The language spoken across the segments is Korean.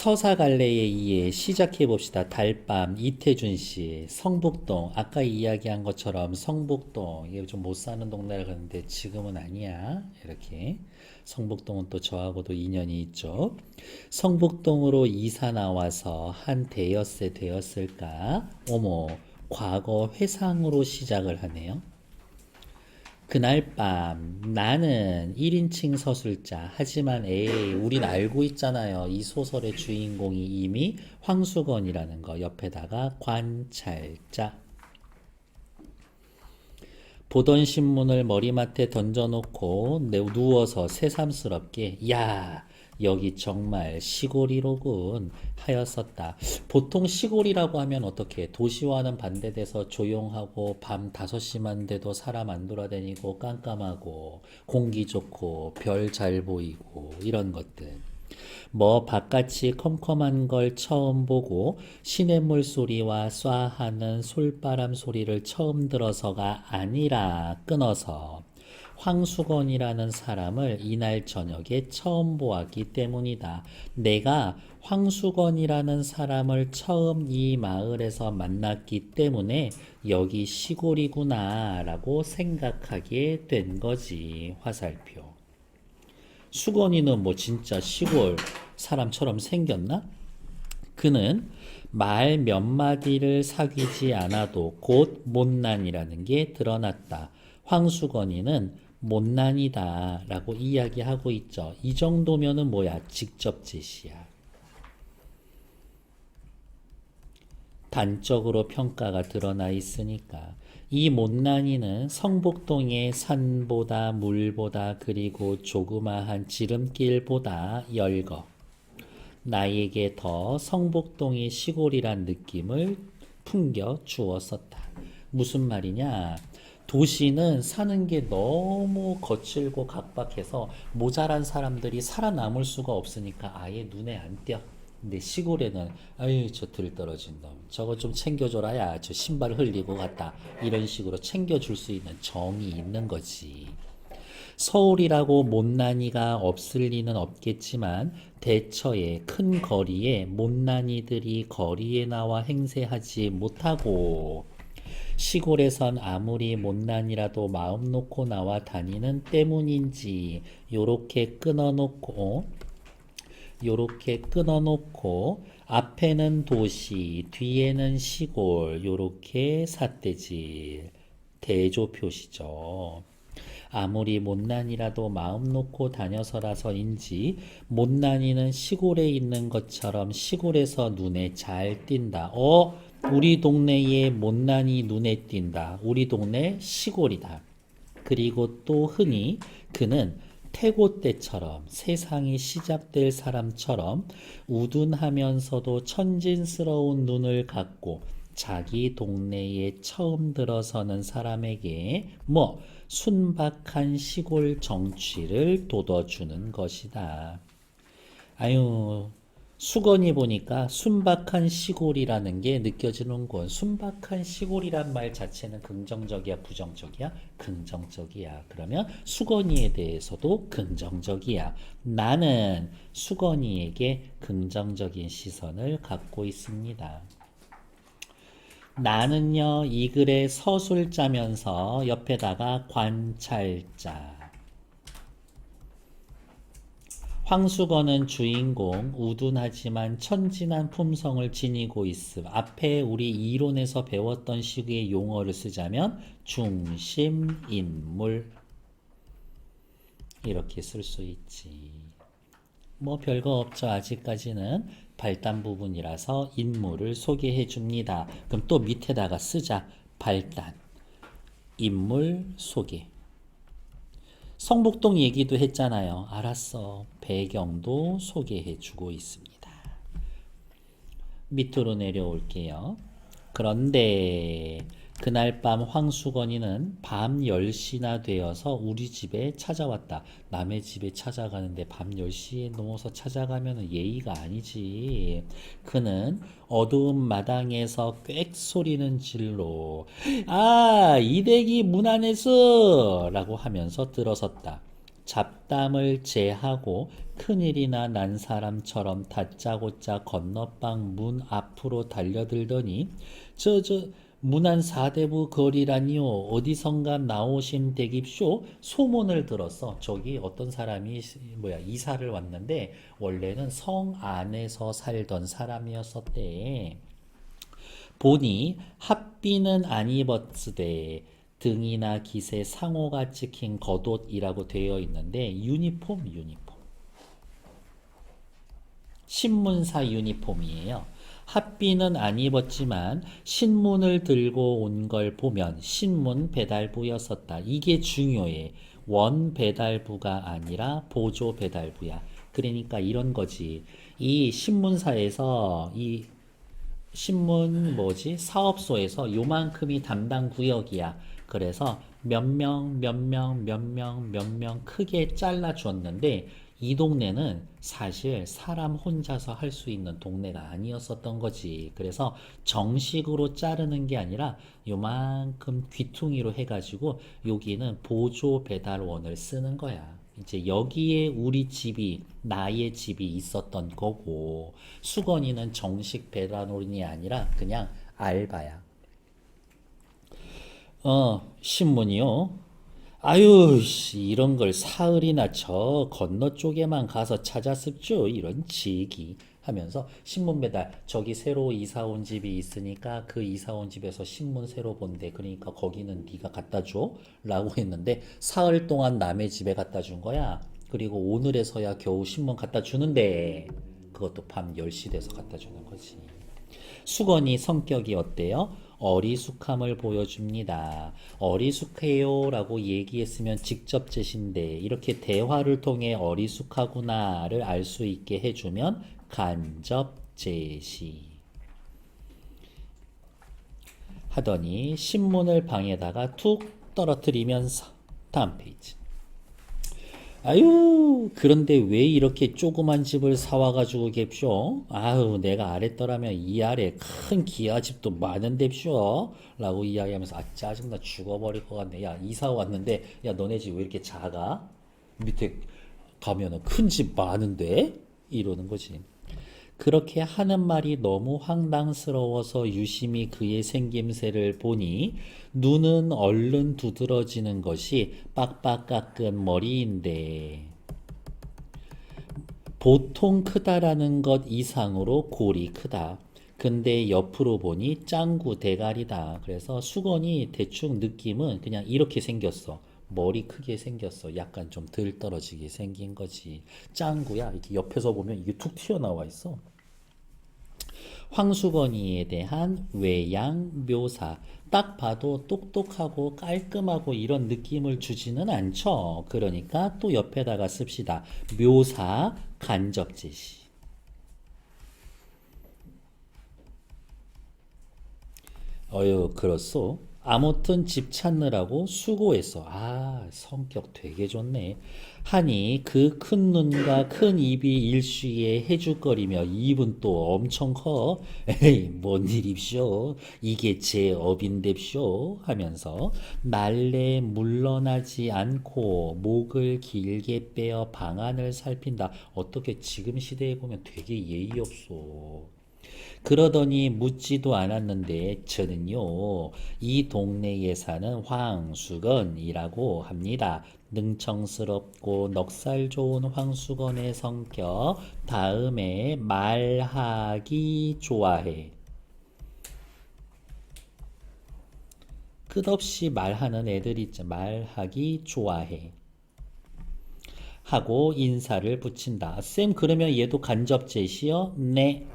서사갈래에 의해 시작해 봅시다. 달밤 이태준 씨 성북동 아까 이야기한 것처럼 성북동 이게 좀 못 사는 동네라 그러는데 지금은 아니야. 이렇게 성북동은 또 저하고도 인연이 있죠. 성북동으로 이사 나와서 한 대여세 되었을까? 어머, 과거 회상으로 시작을 하네요. 그날 밤 나는 1인칭 서술자 하지만 에이 우린 알고 있잖아요. 이 소설의 주인공이 이미 황수건이라는 거 옆에다가 관찰자 보던 신문을 머리맡에 던져놓고 누워서 새삼스럽게 야 여기 정말 시골이로군 하였었다. 보통 시골이라고 하면 어떻게 도시와는 반대돼서 조용하고 밤 5시만 돼도 사람 안 돌아다니고 깜깜하고 공기 좋고 별 잘 보이고 이런 것들. 뭐 바깥이 컴컴한 걸 처음 보고 시냇물 소리와 쏴하는 솔바람 소리를 처음 들어서가 아니라 끊어서 황수건이라는 사람을 이날 저녁에 처음 보았기 때문이다. 내가 황수건이라는 사람을 처음 이 마을에서 만났기 때문에 여기 시골이구나 라고 생각하게 된 거지. 화살표. 수건이는 뭐 진짜 시골 사람처럼 생겼나? 그는 말 몇 마디를 사귀지 않아도 곧 못난이라는 게 드러났다. 황수건이는 못난이다 라고 이야기하고 있죠. 이 정도면은 뭐야? 직접 제시야. 단적으로 평가가 드러나 있으니까 이 못난이는 성북동의 산보다 물보다 그리고 조그마한 지름길보다 열거 나에게 더 성북동이 시골이란 느낌을 풍겨 주었었다. 무슨 말이냐? 도시는 사는 게 너무 거칠고 각박해서 모자란 사람들이 살아남을 수가 없으니까 아예 눈에 안 띄어. 근데 시골에는 아유 저 들떨어진 놈 저거 좀 챙겨줘라 야 저 신발 흘리고 갔다 이런 식으로 챙겨줄 수 있는 정이 있는 거지. 서울이라고 못난이가 없을 리는 없겠지만 대처에 큰 거리에 못난이들이 거리에 나와 행세하지 못하고 시골에선 아무리 못난이라도 마음 놓고 나와 다니는 때문인지 요렇게 끊어놓고 앞에는 도시 뒤에는 시골 요렇게 삿대질 대조 표시죠. 아무리 못난이라도 마음 놓고 다녀서라서인지 못난이는 시골에 있는 것처럼 시골에서 눈에 잘 띈다. 우리 동네에 못난이 눈에 띈다. 우리 동네 시골이다. 그리고 또 흔히 그는 태고 때처럼 세상이 시작될 사람처럼 우둔하면서도 천진스러운 눈을 갖고 자기 동네에 처음 들어서는 사람에게 순박한 시골 정취를 돋워주는 것이다. 아유, 수건이 보니까 순박한 시골이라는 게 느껴지는군. 순박한 시골이란 말 자체는 긍정적이야, 부정적이야? 긍정적이야. 그러면 수건이에 대해서도 긍정적이야. 나는 수건이에게 긍정적인 시선을 갖고 있습니다. 나는요, 이 글의 서술자면서 옆에다가 관찰자. 황수건은 주인공, 우둔하지만 천진한 품성을 지니고 있음. 앞에 우리 이론에서 배웠던 식의 용어를 쓰자면 중심인물 이렇게 쓸 수 있지. 뭐 별거 없죠. 아직까지는 발단 부분이라서 인물을 소개해 줍니다. 그럼 또 밑에다가 쓰자. 발단, 인물 소개. 성북동 얘기도 했잖아요. 알았어. 배경도 소개해 주고 있습니다. 밑으로 내려올게요. 그런데 그날 밤 황수건이는 밤 10시나 되어서 우리 집에 찾아왔다. 남의 집에 찾아가는데 밤 10시에 넘어서 찾아가면 예의가 아니지. 그는 어두운 마당에서 꽥 소리는 질로 이댁이 문 안에서 라고 하면서 들어섰다. 잡담을 제하고 큰일이나 난 사람처럼 다짜고짜 건너방 문 앞으로 달려들더니 저 문안 사대부 거리라니요 어디선가 나오신 댁입쇼 소문을 들어서 저기 어떤 사람이 이사를 왔는데 원래는 성 안에서 살던 사람이었었대. 보니 합비는 안 입었으되 등이나 깃에 상호가 찍힌 겉옷이라고 되어 있는데 유니폼 신문사 유니폼이에요. 합비는 안 입었지만 신문을 들고 온 걸 보면 신문 배달부였었다. 이게 중요해. 원 배달부가 아니라 보조 배달부야. 그러니까 이런 거지. 이 신문사에서 이 신문 사업소에서 요만큼이 담당 구역이야. 그래서 몇 명 크게 잘라 줬는데 이 동네는 사실 사람 혼자서 할 수 있는 동네가 아니었었던 거지. 그래서 정식으로 자르는 게 아니라 요만큼 귀퉁이로 해가지고 여기는 보조 배달원을 쓰는 거야. 이제 여기에 우리 집이 나의 집이 있었던 거고 수건이는 정식 배달원이 아니라 그냥 알바야. 신문이요. 아유, 이런 걸 사흘이나 저 건너 쪽에만 가서 찾았었죠. 이런 지기 하면서 신문 배달 저기 새로 이사 온 집이 있으니까 그 이사 온 집에서 신문 새로 본대. 그러니까 거기는 네가 갖다 줘. 라고 했는데 사흘 동안 남의 집에 갖다 준 거야. 그리고 오늘에서야 겨우 신문 갖다 주는데 그것도 밤 10시 돼서 갖다 주는 거지. 수건이 성격이 어때요? 어리숙함을 보여줍니다. 어리숙해요 라고 얘기했으면 직접 제시인데 이렇게 대화를 통해 어리숙하구나를 알 수 있게 해주면 간접 제시. 하더니 신문을 방에다가 툭 떨어뜨리면서 다음 페이지. 아유, 그런데 왜 이렇게 조그만 집을 사와가지고 갭쇼? 아유, 내가 아랫더라면 이 아래 큰 기아집도 많은데쇼? 라고 이야기하면서 아, 짜증나 죽어버릴 것 같네. 야, 이사 왔는데, 야, 너네 집 왜 이렇게 작아? 밑에 가면은 큰 집 많은데? 이러는 거지. 그렇게 하는 말이 너무 황당스러워서 유심히 그의 생김새를 보니 눈은 얼른 두드러지는 것이 빡빡 깎은 머리인데 보통 크다라는 것 이상으로 골이 크다. 근데 옆으로 보니 짱구 대가리다. 그래서 수건이 대충 느낌은 그냥 이렇게 생겼어. 머리 크게 생겼어. 약간 좀 덜 떨어지게 생긴 거지. 짱구야. 이렇게 옆에서 보면 이게 툭 튀어나와 있어. 황수건이에 대한 외양 묘사. 딱 봐도 똑똑하고 깔끔하고 이런 느낌을 주지는 않죠. 그러니까 또 옆에다가 씁시다. 묘사 간접 제시. 어휴, 그렇소. 아무튼 집 찾느라고 수고했어. 아, 성격 되게 좋네. 하니 그 큰 눈과 큰 입이 일시에 해죽거리며 입은 또 엄청 커. 에이, 뭔 일입쇼. 이게 제 업인데쇼. 하면서 날래 물러나지 않고 목을 길게 빼어 방안을 살핀다. 어떻게 지금 시대에 보면 되게 예의 없어. 그러더니 묻지도 않았는데 저는요 이 동네에 사는 황수건이라고 합니다. 능청스럽고 넉살 좋은 황수건의 성격. 다음에 말하기 좋아해. 끝없이 말하는 애들 있죠. 말하기 좋아해. 하고 인사를 붙인다. 쌤, 그러면 얘도 간접 제시요? 네.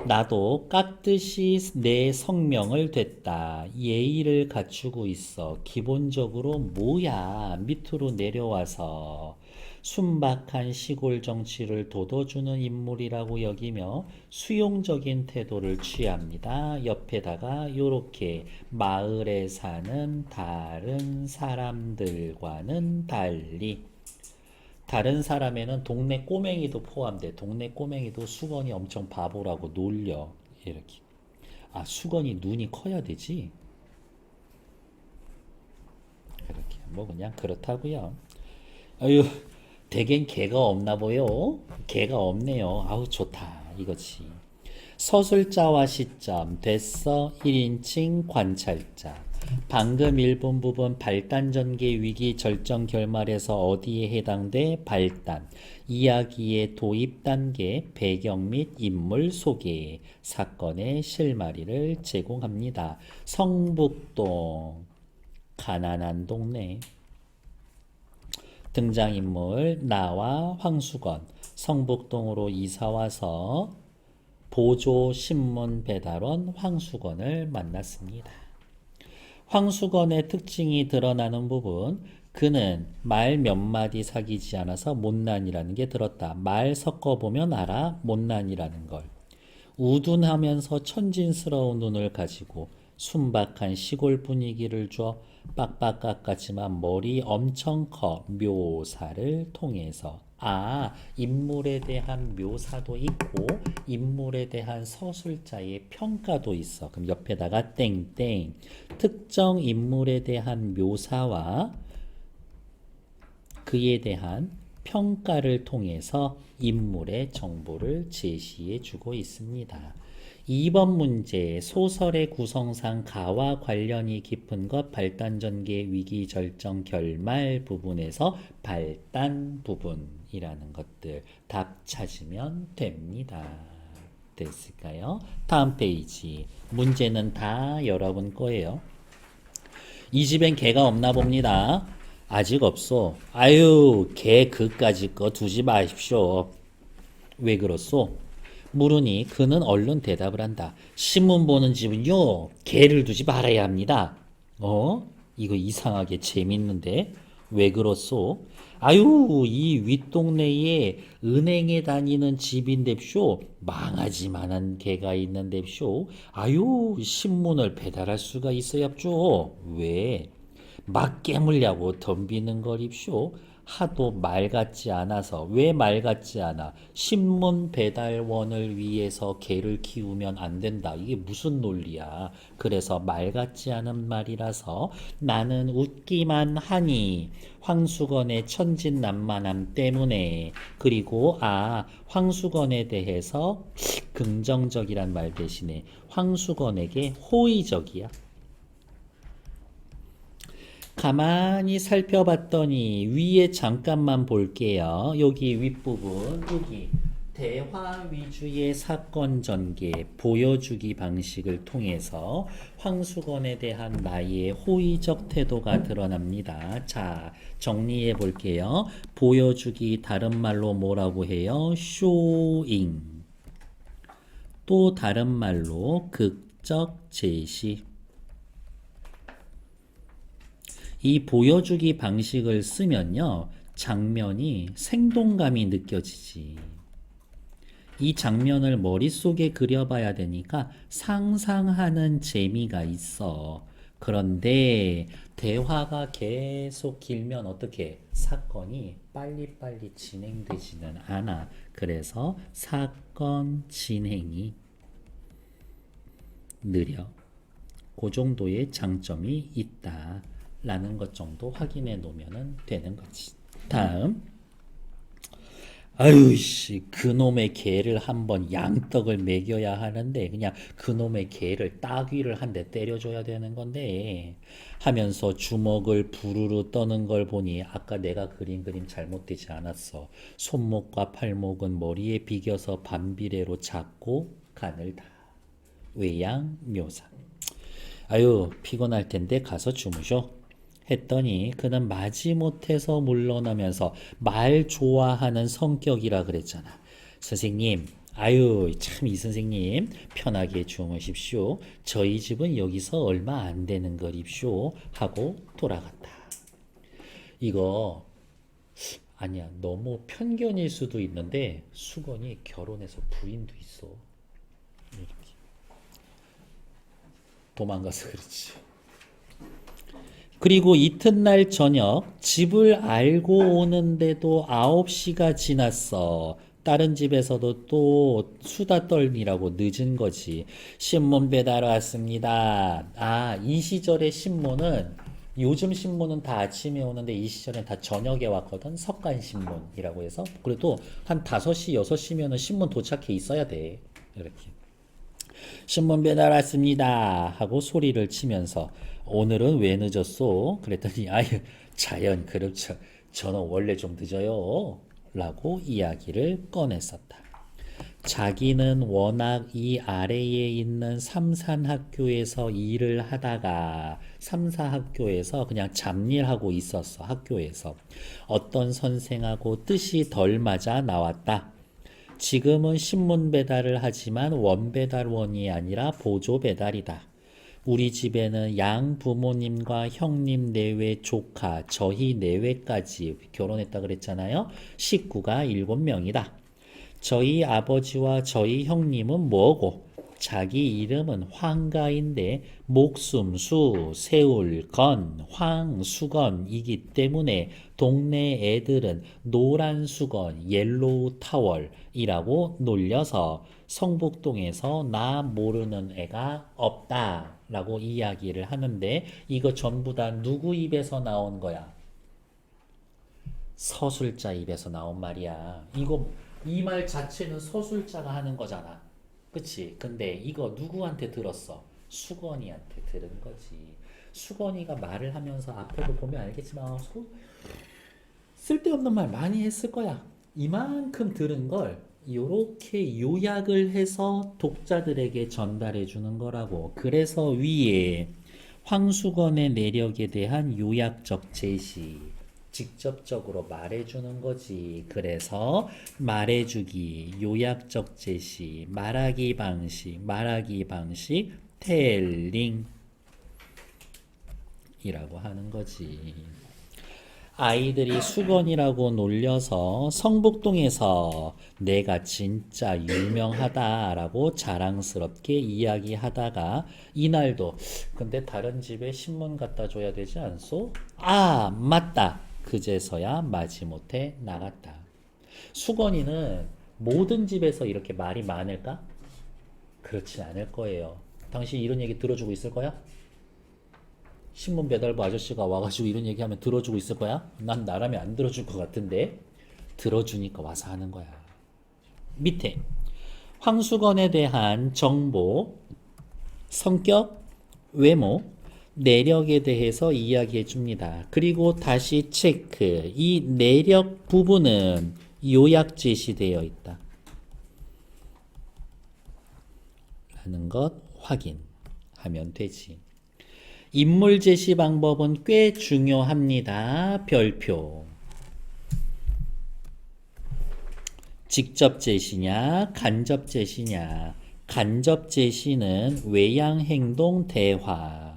나도 깍듯이 내 성명을 댔다. 예의를 갖추고 있어. 기본적으로 뭐야? 밑으로 내려와서 순박한 시골 정치를 돋워주는 인물이라고 여기며 수용적인 태도를 취합니다. 옆에다가 요렇게 마을에 사는 다른 사람들과는 달리 다른 사람에는 동네 꼬맹이도 포함돼. 동네 꼬맹이도 수건이 엄청 바보라고 놀려. 이렇게. 아, 수건이 눈이 커야 되지? 이렇게. 뭐 그냥 그렇다고요. 아유, 대겐 개가 없나 보여. 개가 없네요. 아우, 좋다. 이거지. 서술자와 시점 됐어. 1인칭 관찰자. 방금 일본 부분 발단 전개 위기 절정 결말에서 어디에 해당돼? 발단. 이야기의 도입 단계, 배경 및 인물 소개, 사건의 실마리를 제공합니다. 성북동, 가난한 동네. 등장인물 나와 황수건. 성북동으로 이사와서 보조 신문 배달원 황수건을 만났습니다. 황수건의 특징이 드러나는 부분, 그는 말 몇 마디 사귀지 않아서 못난이라는 게 들었다. 말 섞어보면 알아, 못난이라는 걸. 우둔하면서 천진스러운 눈을 가지고 순박한 시골 분위기를 줘. 빡빡깎았지만 머리 엄청 커. 묘사를 통해서. 아, 인물에 대한 묘사도 있고 인물에 대한 서술자의 평가도 있어. 그럼 옆에다가 땡땡. 특정 인물에 대한 묘사와 그에 대한 평가를 통해서 인물의 정보를 제시해 주고 있습니다. 2번 문제, 소설의 구성상 가와 관련이 깊은 것, 발단 전개 위기 절정 결말 부분에서 발단 부분이라는 것들 답 찾으면 됩니다. 됐을까요? 다음 페이지. 문제는 다 여러분 거예요. 이 집엔 개가 없나 봅니다. 아직 없소. 아유, 개 그까지 거 두지 마십시오. 왜 그렇소? 물으니 그는 얼른 대답을 한다. 신문 보는 집은요, 개를 두지 말아야 합니다. 이거 이상하게 재밌는데? 왜 그렇소? 아유, 이 윗동네에 은행에 다니는 집인데쇼. 망하지만한 개가 있는데쇼. 아유, 신문을 배달할 수가 있어야죠. 왜? 막 깨물려고 덤비는 거립쇼. 하도 말 같지 않아서. 왜 말 같지 않아? 신문 배달원을 위해서 개를 키우면 안 된다. 이게 무슨 논리야? 그래서 말 같지 않은 말이라서 나는 웃기만 하니. 황수건의 천진난만함 때문에. 그리고 황수건에 대해서 긍정적이란 말 대신에 황수건에게 호의적이야. 가만히 살펴봤더니 위에 잠깐만 볼게요. 여기 윗부분, 여기 대화 위주의 사건 전개, 보여주기 방식을 통해서 황수건에 대한 나의 호의적 태도가 드러납니다. 자, 정리해 볼게요. 보여주기 다른 말로 뭐라고 해요? showing. 또 다른 말로 극적 제시. 이 보여주기 방식을 쓰면요, 장면이 생동감이 느껴지지. 이 장면을 머릿속에 그려봐야 되니까 상상하는 재미가 있어. 그런데 대화가 계속 길면 어떻게? 사건이 빨리빨리 진행되지는 않아. 그래서 사건 진행이 느려. 그 정도의 장점이 있다. 라는 것 정도 확인해 놓으면 되는 거지. 다음. 아유씨, 그놈의 개를 한번 양떡을 먹여야 하는데 그냥 그놈의 개를 따귀를 한 대 때려줘야 되는 건데 하면서 주먹을 부르르 떠는 걸 보니 아까 내가 그린 그림 잘못되지 않았어. 손목과 팔목은 머리에 비겨서 반비례로 잡고 가늘다. 외양 묘사. 아유, 피곤할 텐데 가서 주무셔. 했더니 그는 마지못해서 물러나면서 말 좋아하는 성격이라 그랬잖아. 선생님, 아유, 참 이 선생님 편하게 주무십시오. 저희 집은 여기서 얼마 안 되는 거립쇼 하고 돌아갔다. 이거 아니야, 너무 편견일 수도 있는데 수건이 결혼해서 부인도 있어. 이렇게 도망가서 그렇지. 그리고 이튿날 저녁 집을 알고 오는데도 9시가 지났어. 다른 집에서도 또 수다 떨니라고 늦은 거지. 신문 배달 왔습니다. 이 시절의 신문은 요즘 신문은 다 아침에 오는데 이 시절엔 다 저녁에 왔거든. 석간신문이라고 해서. 그래도 한 5시, 6시면은 신문 도착해 있어야 돼. 이렇게. 신문 배달 왔습니다. 하고 소리를 치면서 오늘은 왜 늦었소? 그랬더니 아유 자연 그렇죠. 저는 원래 좀 늦어요. 라고 이야기를 꺼냈었다. 자기는 워낙 이 아래에 있는 삼산학교에서 일을 하다가 삼사학교에서 그냥 잡일하고 있었어. 학교에서. 어떤 선생하고 뜻이 덜 맞아 나왔다. 지금은 신문 배달을 하지만 원배달원이 아니라 보조 배달이다. 우리 집에는 양 부모님과 형님 내외 조카, 저희 내외까지 결혼했다 그랬잖아요. 식구가 7명이다. 저희 아버지와 저희 형님은 뭐고 자기 이름은 황가인데 목숨, 수, 세울, 건, 황, 수건이기 때문에 동네 애들은 노란 수건, 옐로우 타월이라고 놀려서 성북동에서 나 모르는 애가 없다 라고 이야기를 하는데 이거 전부 다 누구 입에서 나온 거야? 서술자 입에서 나온 말이야. 이 말 자체는 서술자가 하는 거잖아. 그치? 근데 이거 누구한테 들었어? 수건이한테 들은 거지. 수건이가 말을 하면서 앞에도 보면 알겠지만 쓸데없는 말 많이 했을 거야. 이만큼 들은 걸 이렇게 요약을 해서 독자들에게 전달해 주는 거라고. 그래서 위에 황수건의 내력에 대한 요약적 제시. 직접적으로 말해주는 거지. 그래서 말해주기, 요약적 제시, 말하기 방식, 텔링이라고 하는 거지. 아이들이 수건이라고 놀려서 성북동에서 내가 진짜 유명하다라고 자랑스럽게 이야기하다가 이날도 근데 다른 집에 신문 갖다 줘야 되지 않소? 아, 맞다. 그제서야 마지못해 나갔다. 수건이는 모든 집에서 이렇게 말이 많을까? 그렇지 않을 거예요. 당신 이런 얘기 들어주고 있을 거야? 신문 배달부 아저씨가 와가지고 이런 얘기하면 들어주고 있을 거야? 난 나라면 안 들어줄 것 같은데 들어주니까 와서 하는 거야. 밑에 황수건에 대한 정보, 성격, 외모, 내력에 대해서 이야기해 줍니다. 그리고 다시 체크. 이 내력 부분은 요약 제시되어 있다. 라는 것 확인하면 되지. 인물 제시 방법은 꽤 중요합니다. 별표. 직접 제시냐, 간접 제시냐. 간접 제시는 외양 행동 대화.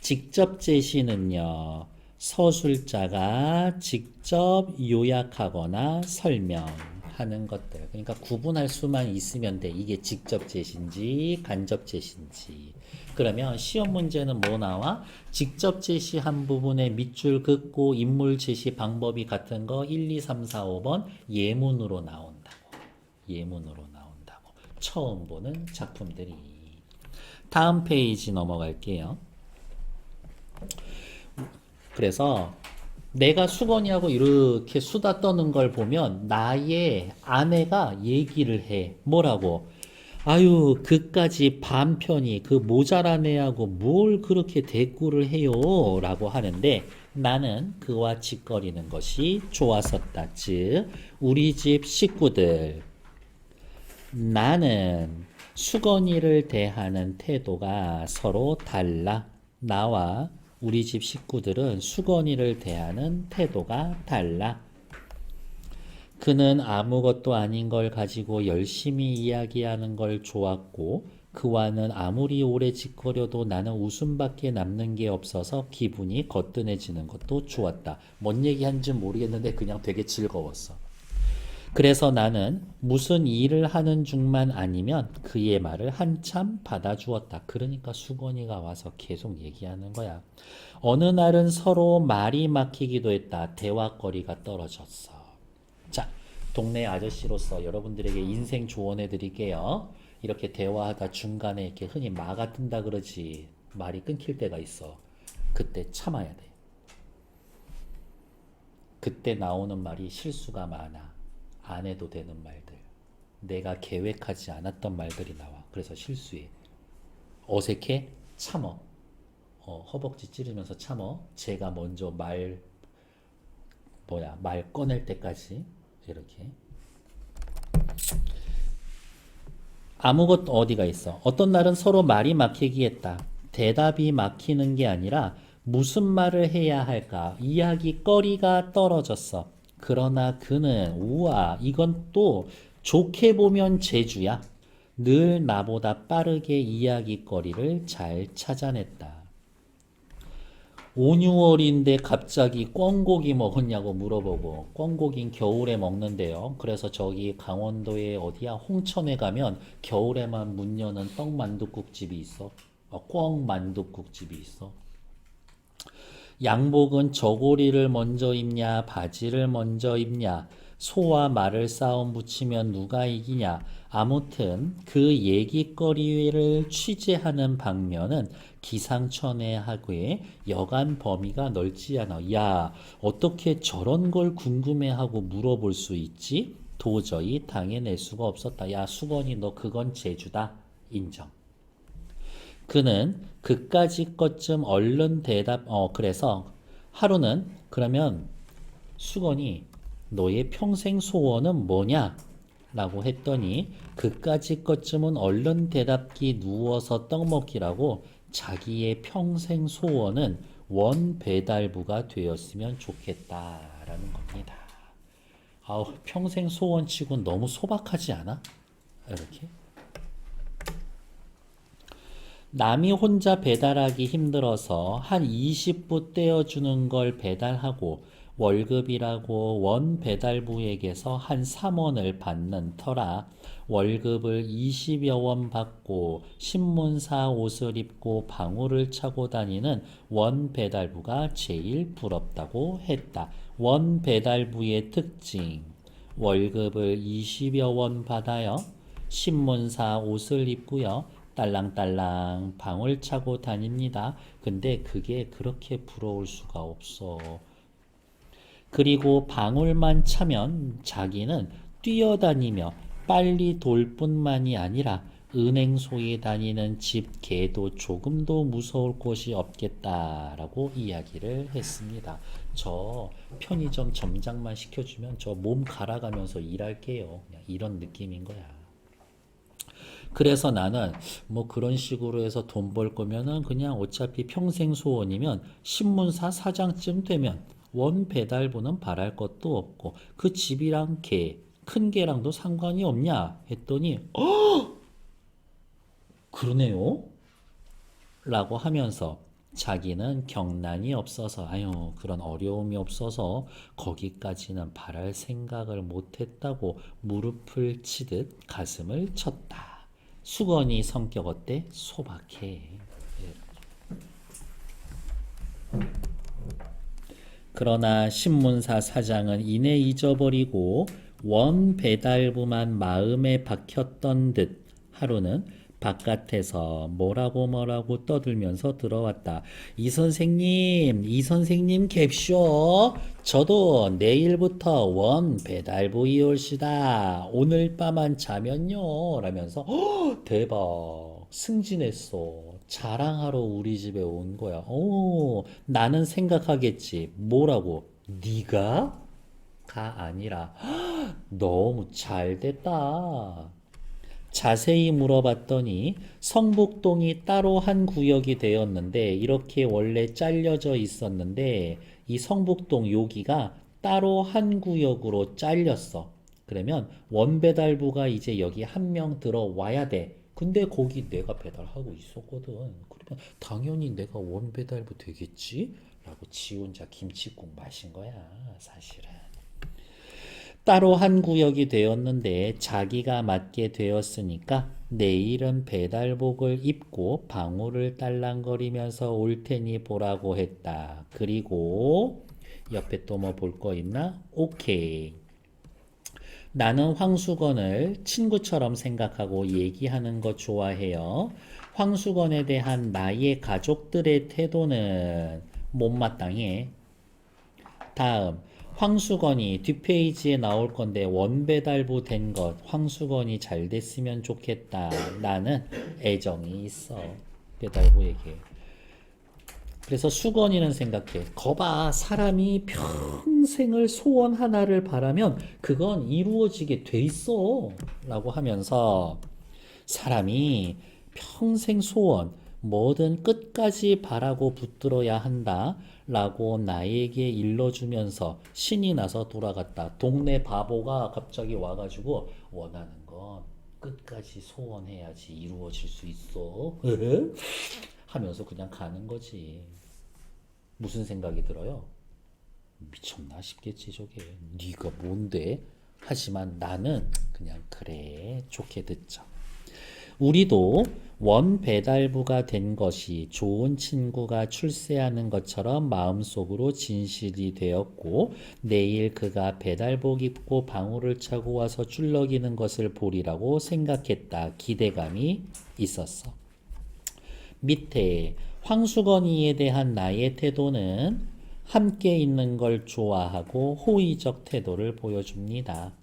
직접 제시는요, 서술자가 직접 요약하거나 설명하는 것들. 그러니까 구분할 수만 있으면 돼. 이게 직접 제시인지 간접 제시인지. 그러면 시험 문제는 뭐 나와? 직접 제시한 부분에 밑줄 긋고 인물 제시 방법이 같은 거 1, 2, 3, 4, 5번 예문으로 나온다고. 예문으로 나온다고. 처음 보는 작품들이. 다음 페이지 넘어갈게요. 그래서 내가 수건이하고 이렇게 수다 떠는 걸 보면 나의 아내가 얘기를 해. 뭐라고? 아유, 그까지 반편이 그 모자란 애하고 뭘 그렇게 대꾸를 해요? 라고 하는데 나는 그와 짓거리는 것이 좋았었다. 즉, 우리 집 식구들. 나는 수건이를 대하는 태도가 서로 달라. 나와 우리 집 식구들은 수건이를 대하는 태도가 달라. 그는 아무것도 아닌 걸 가지고 열심히 이야기하는 걸 좋았고 그와는 아무리 오래 짓거려도 나는 웃음밖에 남는 게 없어서 기분이 거뜬해지는 것도 좋았다. 뭔 얘기하는지 모르겠는데 그냥 되게 즐거웠어. 그래서 나는 무슨 일을 하는 중만 아니면 그의 말을 한참 받아주었다. 그러니까 수건이가 와서 계속 얘기하는 거야. 어느 날은 서로 말이 막히기도 했다. 대화거리가 떨어졌어. 자, 동네 아저씨로서 여러분들에게 인생 조언해 드릴게요. 이렇게 대화하다 중간에 이렇게 흔히 마가 뜬다 그러지. 말이 끊길 때가 있어. 그때 참아야 돼. 그때 나오는 말이 실수가 많아. 안 해도 되는 말들. 내가 계획하지 않았던 말들이 나와. 그래서 실수해. 어색해? 참어. 허벅지 찌르면서 참어. 제가 먼저 말 꺼낼 때까지 이렇게. 아무것도 어디가 있어. 어떤 날은 서로 말이 막히기 했다. 대답이 막히는 게 아니라 무슨 말을 해야 할까? 이야기거리가 떨어졌어. 그러나 그는 우와, 이건 또 좋게 보면 재주야. 늘 나보다 빠르게 이야기거리를 잘 찾아냈다. 5, 6월인데 갑자기 꿩고기 먹었냐고 물어보고, 꿩고기는 겨울에 먹는데요. 그래서 저기 강원도에 어디야 홍천에 가면 겨울에만 문 여는 떡만둣국집이 있어. 꿩만둣국집이 있어. 양복은 저고리를 먼저 입냐 바지를 먼저 입냐, 소와 말을 싸움 붙이면 누가 이기냐. 아무튼 그 얘기거리를 취재하는 방면은 기상천외하고의 여간 범위가 넓지 않아. 야, 어떻게 저런 걸 궁금해하고 물어볼 수 있지? 도저히 당해낼 수가 없었다. 야, 수건이 너 그건 재주다. 인정. 그는 그까짓 것쯤 얼른 그래서 하루는 그러면 수건이 너의 평생 소원은 뭐냐? 라고 했더니 그까짓 것쯤은 얼른 대답기 누워서 떡 먹기라고 자기의 평생 소원은 원 배달부가 되었으면 좋겠다라는 겁니다. 아우, 평생 소원치곤 너무 소박하지 않아? 이렇게. 남이 혼자 배달하기 힘들어서 한 20부 떼어주는 걸 배달하고 월급이라고 원 배달부에게서 한 3원을 받는 터라 월급을 20여 원 받고 신문사 옷을 입고 방울을 차고 다니는 원 배달부가 제일 부럽다고 했다. 원 배달부의 특징. 월급을 20여 원 받아요. 신문사 옷을 입고요. 딸랑딸랑 방울 차고 다닙니다. 근데 그게 그렇게 부러울 수가 없어. 그리고 방울만 차면 자기는 뛰어다니며 빨리 돌 뿐만이 아니라 은행소에 다니는 집 개도 조금도 무서울 곳이 없겠다라고 이야기를 했습니다. 저 편의점 점장만 시켜주면 저 몸 갈아가면서 일할게요. 그냥 이런 느낌인 거야. 그래서 나는 뭐 그런 식으로 해서 돈 벌 거면은 그냥 어차피 평생 소원이면 신문사 사장쯤 되면 원 배달부는 바랄 것도 없고 그 집이랑 큰 개랑도 상관이 없냐 했더니 그러네요 라고 하면서 자기는 경란이 없어서 아유 그런 어려움이 없어서 거기까지는 바랄 생각을 못했다고 무릎을 치듯 가슴을 쳤다. 수건이 성격 어때? 소박해. 그러나 신문사 사장은 이내 잊어버리고 원 배달부만 마음에 박혔던 듯 하루는 바깥에서 뭐라고 떠들면서 들어왔다. 이 선생님 갭쇼. 저도 내일부터 원 배달부이 올시다. 오늘 밤만 자면요. 라면서 대박 승진했어. 자랑하러 우리 집에 온 거야. 나는 생각하겠지. 뭐라고? 네가? 가 아니라 너무 잘 됐다. 자세히 물어봤더니 성북동이 따로 한 구역이 되었는데 이렇게 원래 잘려져 있었는데 이 성북동 여기가 따로 한 구역으로 잘렸어. 그러면 원배달부가 이제 여기 한 명 들어와야 돼. 근데 거기 내가 배달하고 있었거든. 그러면 당연히 내가 원배달부 되겠지? 라고 지 혼자 김치국 마신 거야, 사실은. 따로 한 구역이 되었는데 자기가 맡게 되었으니까 내일은 배달복을 입고 방울을 딸랑거리면서 올 테니 보라고 했다. 그리고 옆에 또 뭐 볼 거 있나? 오케이. 나는 황수건을 친구처럼 생각하고 얘기하는 거 좋아해요. 황수건에 대한 나의 가족들의 태도는 못마땅해. 다음, 황수건이 뒷페이지에 나올 건데 원배달부 된 것, 황수건이 잘 됐으면 좋겠다. 나는 애정이 있어. 배달부에게. 그래서 수건이는 생각해. 거봐, 사람이 평생을 소원 하나를 바라면 그건 이루어지게 돼 있어. 라고 하면서 사람이 평생 소원, 뭐든 끝까지 바라고 붙들어야 한다. 라고 나에게 일러주면서 신이 나서 돌아갔다. 동네 바보가 갑자기 와가지고 원하는 건 끝까지 소원해야지 이루어질 수 있어. 하면서 그냥 가는 거지. 무슨 생각이 들어요? 미쳤나 싶겠지 저게. 네가 뭔데? 하지만 나는 그냥 그래 좋게 듣죠. 우리도 원 배달부가 된 것이 좋은 친구가 출세하는 것처럼 마음속으로 진실이 되었고 내일 그가 배달복 입고 방울을 차고 와서 줄럭이는 것을 보리라고 생각했다. 기대감이 있었어. 밑에 황수건이에 대한 나의 태도는 함께 있는 걸 좋아하고 호의적 태도를 보여줍니다.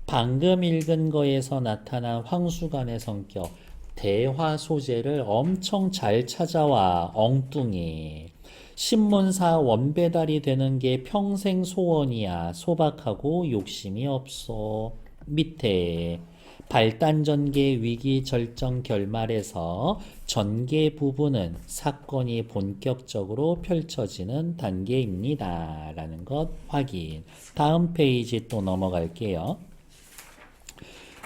방금 읽은 거에서 나타난 황수간의 성격, 대화 소재를 엄청 잘 찾아와, 엉뚱해. 신문사 원배달이 되는 게 평생 소원이야. 소박하고 욕심이 없어. 밑에 발단전개 위기 절정 결말에서 전개 부분은 사건이 본격적으로 펼쳐지는 단계입니다. 라는 것 확인. 다음 페이지 또 넘어갈게요.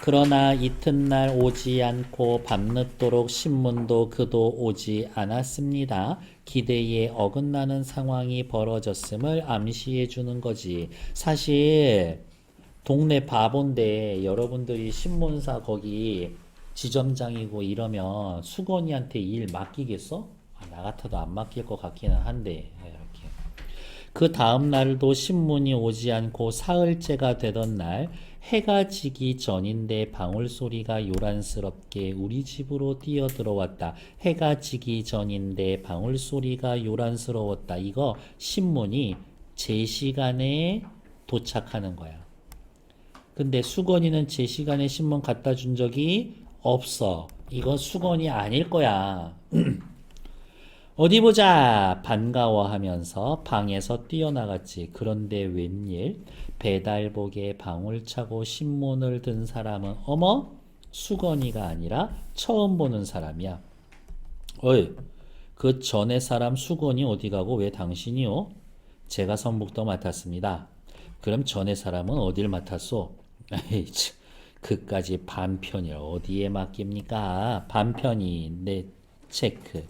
그러나 이튿날 오지 않고 밤늦도록 신문도 그도 오지 않았습니다. 기대에 어긋나는 상황이 벌어졌음을 암시해 주는 거지. 사실 동네 바본데 여러분들이 신문사 거기 지점장이고 이러면 수건이한테 일 맡기겠어? 나 같아도 안 맡길 것 같기는 한데 이렇게. 그 다음 날도 신문이 오지 않고 사흘째가 되던 날 해가 지기 전인데 방울소리가 요란스럽게 우리 집으로 뛰어들어왔다. 해가 지기 전인데 방울소리가 요란스러웠다. 이거 신문이 제 시간에 도착하는 거야. 근데 수건이는 제 시간에 신문 갖다 준 적이 없어. 이건 수건이 아닐 거야. 어디 보자 반가워하면서 방에서 뛰어나갔지. 그런데 웬일 배달복에 방울 차고 신문을 든 사람은 어머 수건이가 아니라 처음 보는 사람이야. 어이 그 전에 사람 수건이 어디 가고 왜 당신이요? 제가 성북도 맡았습니다. 그럼 전에 사람은 어딜 맡았소? 에이 참, 그까지 반편을 어디에 맡깁니까? 반편이 내 체크.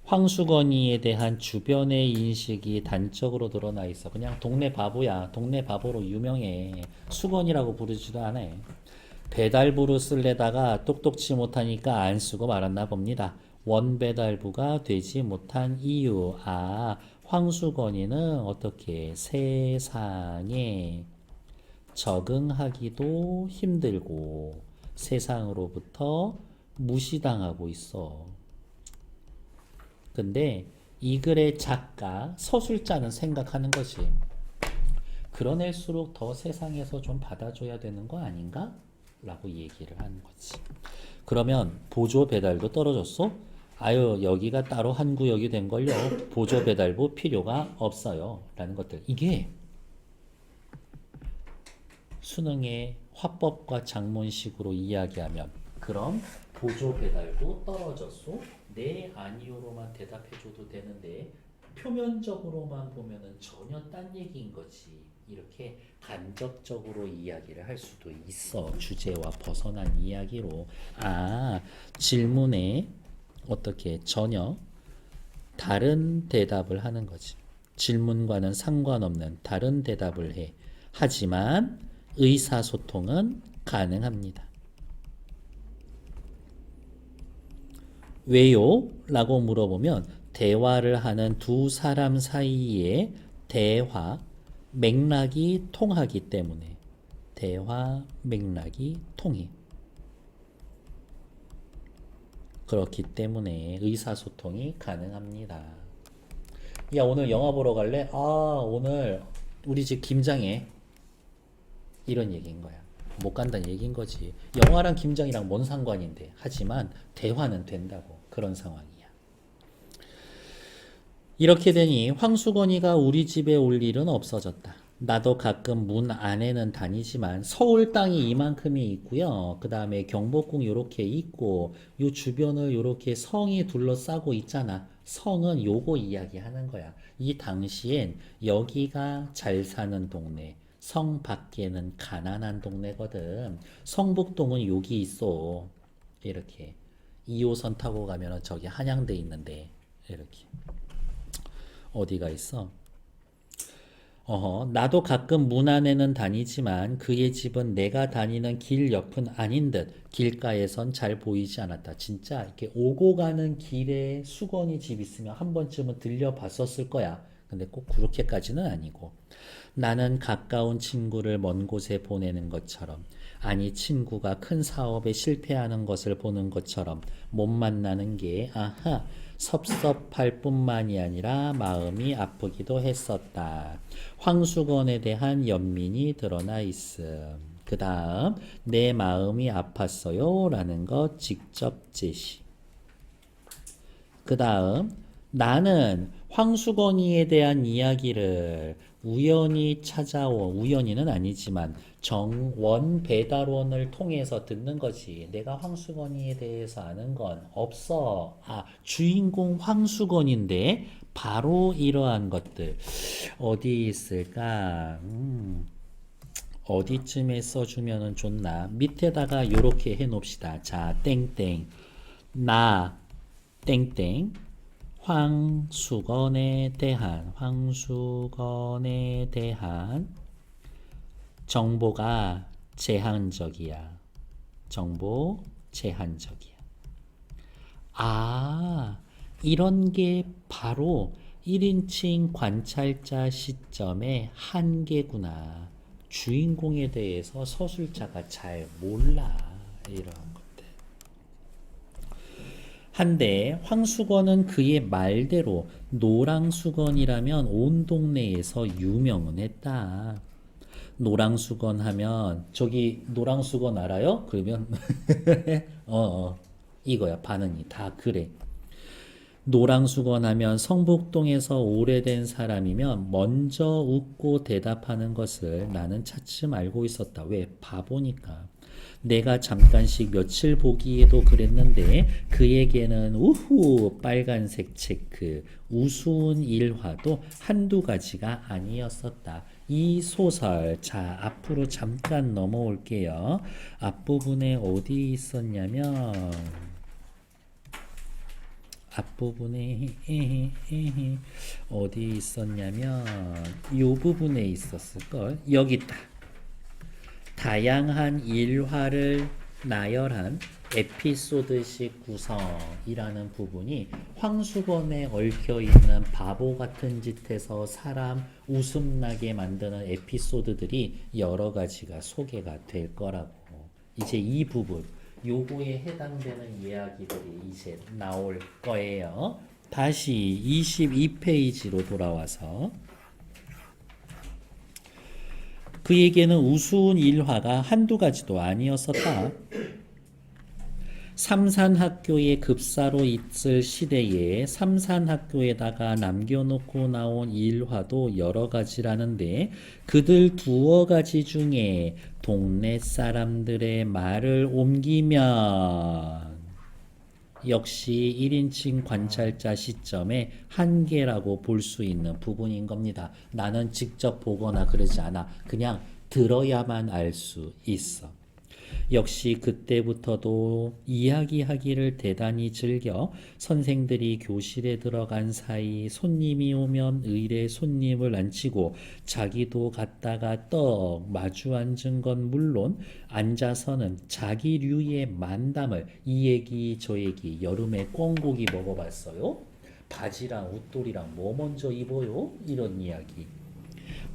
황수건이에 대한 주변의 인식이 단적으로 드러나 있어. 그냥 동네 바보야. 동네 바보로 유명해. 수건이라고 부르지도 않아. 배달부로 쓸래다가 똑똑치 못하니까 안 쓰고 말았나 봅니다. 원배달부가 되지 못한 이유. 아, 황수건이는 어떻게 세상에 적응하기도 힘들고 세상으로부터 무시당하고 있어. 근데 이 글의 작가, 서술자는 생각하는 거지. 그런 애일수록 더 세상에서 좀 받아줘야 되는 거 아닌가? 라고 얘기를 하는 거지. 그러면 보조 배달도 떨어졌어? 아유, 여기가 따로 한 구역이 된 걸요. 보조 배달부 필요가 없어요. 라는 것들. 이게 수능의 화법과 작문식으로 이야기하면 그럼 보조 배달도 떨어졌소? 네, 아니요로만 대답해줘도 되는데 표면적으로만 보면은 전혀 딴 얘기인 거지. 이렇게 간접적으로 이야기를 할 수도 있어. 주제와 벗어난 이야기로. 아, 질문에 어떻게 전혀 다른 대답을 하는 거지. 질문과는 상관없는 다른 대답을 해. 하지만 의사소통은 가능합니다. 왜요? 라고 물어보면 대화를 하는 두 사람 사이의 대화, 맥락이 통하기 때문에 대화 맥락이 통해. 그렇기 때문에 의사소통이 가능합니다. 야, 오늘 영화 보러 갈래? 아, 오늘 우리 집 김장해. 이런 얘기인 거야. 못 간다는 얘기인 거지. 영화랑 김장이랑 뭔 상관인데. 하지만 대화는 된다고. 그런 상황이야. 이렇게 되니 황수건이가 우리 집에 올 일은 없어졌다. 나도 가끔 문 안에는 다니지만 서울 땅이 이만큼이 있고요. 그 다음에 경복궁 요렇게 있고 요 주변을 요렇게 성이 둘러싸고 있잖아. 성은 요거 이야기하는 거야. 이 당시엔 여기가 잘 사는 동네, 성 밖에는 가난한 동네거든. 성북동은 여기 있어. 이렇게 2호선 타고 가면은 저기 한양대 있는데 이렇게 어디가 있어? 나도 가끔 문 안에는 다니지만 그의 집은 내가 다니는 길 옆은 아닌 듯 길가에선 잘 보이지 않았다. 진짜 이렇게 오고 가는 길에 수건이 집 있으면 한 번쯤은 들려봤었을 거야. 근데 꼭 그렇게까지는 아니고. 나는 가까운 친구를 먼 곳에 보내는 것처럼, 아니 친구가 큰 사업에 실패하는 것을 보는 것처럼 못 만나는 게 섭섭할 뿐만이 아니라 마음이 아프기도 했었다. 황수건에 대한 연민이 드러나 있음. 그 다음 내 마음이 아팠어요 라는 것 직접 제시. 그 다음 나는 황수건이에 대한 이야기를 우연히는 아니지만 정원 배달원을 통해서 듣는 거지. 내가 황수건이에 대해서 아는 건 없어. 주인공 황수건인데 바로 이러한 것들 어디 있을까? 어디쯤에 써주면은 좋나? 밑에다가 요렇게 해놓읍시다. 자, 땡땡 나 땡땡 황수건에 대한 정보가 제한적이야. 정보 제한적이야. 이런 게 바로 1인칭 관찰자 시점의 한계구나. 주인공에 대해서 서술자가 잘 몰라. 이런 것들. 한데 황수건은 그의 말대로 노랑수건이라면 온 동네에서 유명은 했다. 노랑수건 하면 저기 노랑수건 알아요? 그러면 이거야. 반응이 다 그래. 노랑수건 하면 성북동에서 오래된 사람이면 먼저 웃고 대답하는 것을 나는 차츰 알고 있었다. 왜? 바보니까. 내가 잠깐씩 며칠 보기에도 그랬는데 그에게는 우후 빨간색 체크 우스운 일화도 한두 가지가 아니었었다. 이 소설 자 앞으로 잠깐 넘어올게요. 앞부분에 어디 있었냐면 앞부분에 어디 있었냐면 요 부분에 있었을걸. 여기 있다. 다양한 일화를 나열한 에피소드식 구성이라는 부분이 황수건에 얽혀있는 바보 같은 짓에서 사람 웃음나게 만드는 에피소드들이 여러 가지가 소개가 될 거라고. 이제 이 부분 요거에 해당되는 이야기들이 이제 나올 거예요. 다시 22페이지로 돌아와서 그에게는 우스운 일화가 한두 가지도 아니었었다. 삼산학교에 급사로 있을 시대에 삼산학교에다가 남겨놓고 나온 일화도 여러 가지라는데 그들 두어 가지 중에 동네 사람들의 말을 옮기면 역시 1인칭 관찰자 시점의 한계라고 볼 수 있는 부분인 겁니다. 나는 직접 보거나 그러지 않아. 그냥 들어야만 알 수 있어. 역시 그때부터도 이야기하기를 대단히 즐겨 선생들이 교실에 들어간 사이 손님이 오면 의례 손님을 앉히고 자기도 갔다가 떡 마주 앉은 건 물론 앉아서는 자기 류의 만담을 이 얘기 저 얘기. 여름에 꿩고기 먹어봤어요? 바지랑 옷돌이랑 뭐 먼저 입어요? 이런 이야기.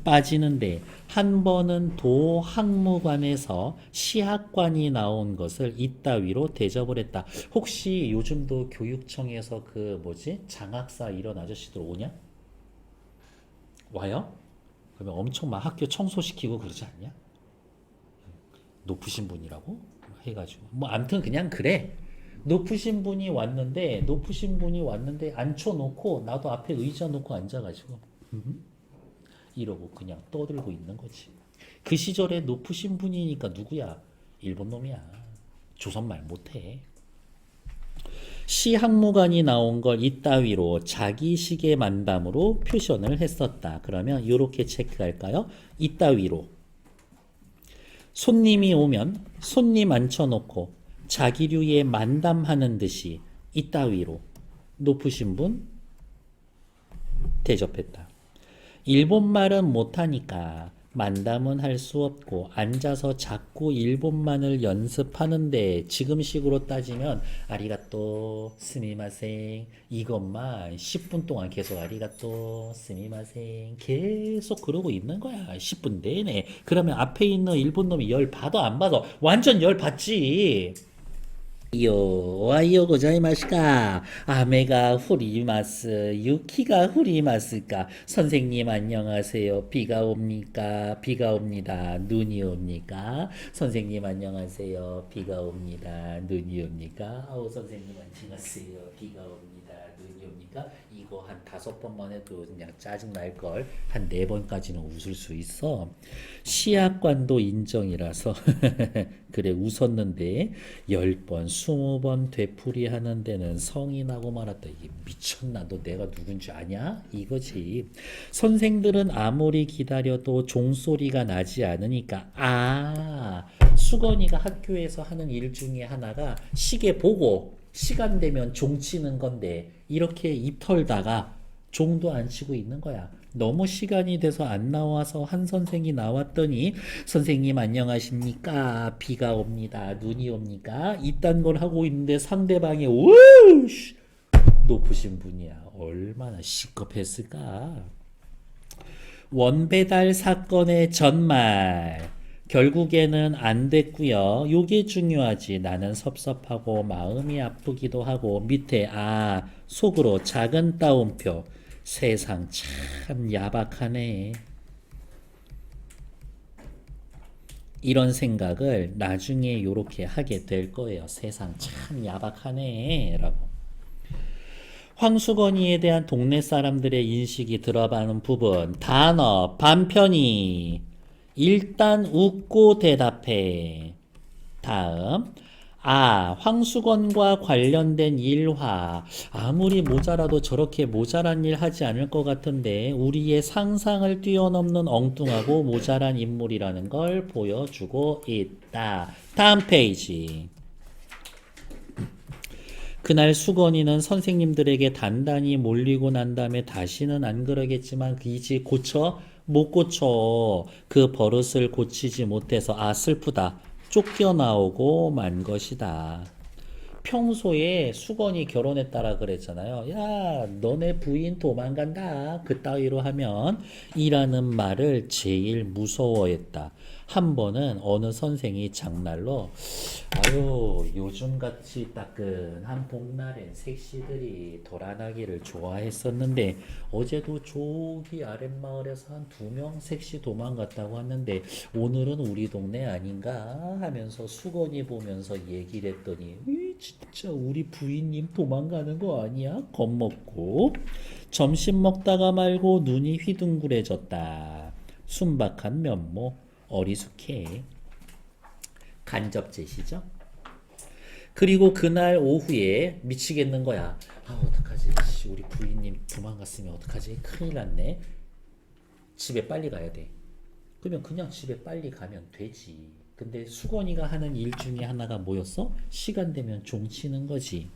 빠지는데 한 번은 도학무관에서 시학관이 나온 것을 이따위로 대접을 했다. 혹시 요즘도 교육청에서 그 뭐지? 장학사 이런 아저씨들 오냐? 와요? 그러면 엄청 막 학교 청소시키고 그러지 않냐? 높으신 분이라고 해가지고 뭐 아무튼 그냥 그래. 높으신 분이 왔는데 앉혀놓고 나도 앞에 의자 놓고 앉아가지고 이러고 그냥 떠들고 있는 거지. 그 시절에 높으신 분이니까 누구야? 일본 놈이야. 조선 말 못해. 시학무관이 나온 걸 이따위로 자기식의 만담으로 표현을 했었다. 그러면 이렇게 체크할까요? 이따위로. 손님이 오면 손님 앉혀놓고 자기류의 만담하는 듯이 이따위로 높으신 분 대접했다. 일본말은 못하니까 만담은 할 수 없고 앉아서 자꾸 일본만을 연습하는데 지금식으로 따지면 아리가또 스미마생 이것만 10분 동안 계속 아리가또 스미마생 계속 그러고 있는 거야. 10분 내내. 그러면 앞에 있는 일본 놈이 열 받아 안 받아? 완전 열 받지. 오하이오 고자이마시까? 아메가 후리마스, 유키가 후리마스까? 선생님 안녕하세요. 비가 옵니까? 비가 옵니다. 눈이 옵니까? 선생님 안녕하세요. 비가 옵니다. 눈이 옵니까? 아우 선생님 안녕하세요. 비가 옵니다. 눈이 옵니까? 이거 한 5번만 해도 그냥 짜증 날 걸. 한 4번까지는 웃을 수 있어. 시학관도 인정이라서 그래 웃었는데 10번, 20번 되풀이하는 데는 성이 나고 말았다. 이게 미쳤나? 너 내가 누군지 아냐? 이거지. 선생들은 아무리 기다려도 종소리가 나지 않으니까 수건이가 학교에서 하는 일 중에 하나가 시계 보고 시간 되면 종 치는 건데 이렇게 입 털다가 종도 안 치고 있는 거야. 너무 시간이 돼서 안 나와서 한 선생이 나왔더니 선생님 안녕하십니까? 비가 옵니다. 눈이 옵니까? 이딴 걸 하고 있는데 상대방이 우씨 높으신 분이야. 얼마나 시급했을까? 원배달 사건의 전말 결국에는 안 됐고요. 요게 중요하지. 나는 섭섭하고 마음이 아프기도 하고 밑에 속으로 작은 따옴표. 세상 참 야박하네. 이런 생각을 나중에 요렇게 하게 될 거예요. 세상 참 야박하네 라고. 황수건이에 대한 동네 사람들의 인식이 들어가는 부분. 단어 반편이. 일단 웃고 대답해. 다음. 황수건과 관련된 일화. 아무리 모자라도 저렇게 모자란 일 하지 않을 것 같은데 우리의 상상을 뛰어넘는 엉뚱하고 모자란 인물이라는 걸 보여주고 있다. 다음 페이지. 그날 수건이는 선생님들에게 단단히 몰리고 난 다음에 다시는 안 그러겠지만 이제 못 고쳐. 그 버릇을 고치지 못해서 슬프다. 쫓겨나오고 만 것이다. 평소에 수건이 결혼했다라 그랬잖아요. 야, 너네 부인 도망간다. 그따위로 하면 이라는 말을 제일 무서워했다. 한 번은 어느 선생이 장난로 요즘같이 따끈한 봄날엔 색시들이 도란하기를 좋아했었는데 어제도 저기 아랫마을에서 한 2명 색시 도망갔다고 하는데 오늘은 우리 동네 아닌가 하면서 수건이 보면서 얘기를 했더니 진짜 우리 부인님 도망가는 거 아니야? 겁먹고 점심 먹다가 말고 눈이 휘둥그레졌다. 순박한 면모 어리숙해. 간접제시죠. 그리고 그날 오후에 미치겠는 거야. 어떡하지? 우리 부인님 도망갔으면 어떡하지? 큰일 났네. 집에 빨리 가야 돼. 그러면 그냥 집에 빨리 가면 되지. 근데 수건이가 하는 일 중에 하나가 뭐였어? 시간 되면 종 치는 거지.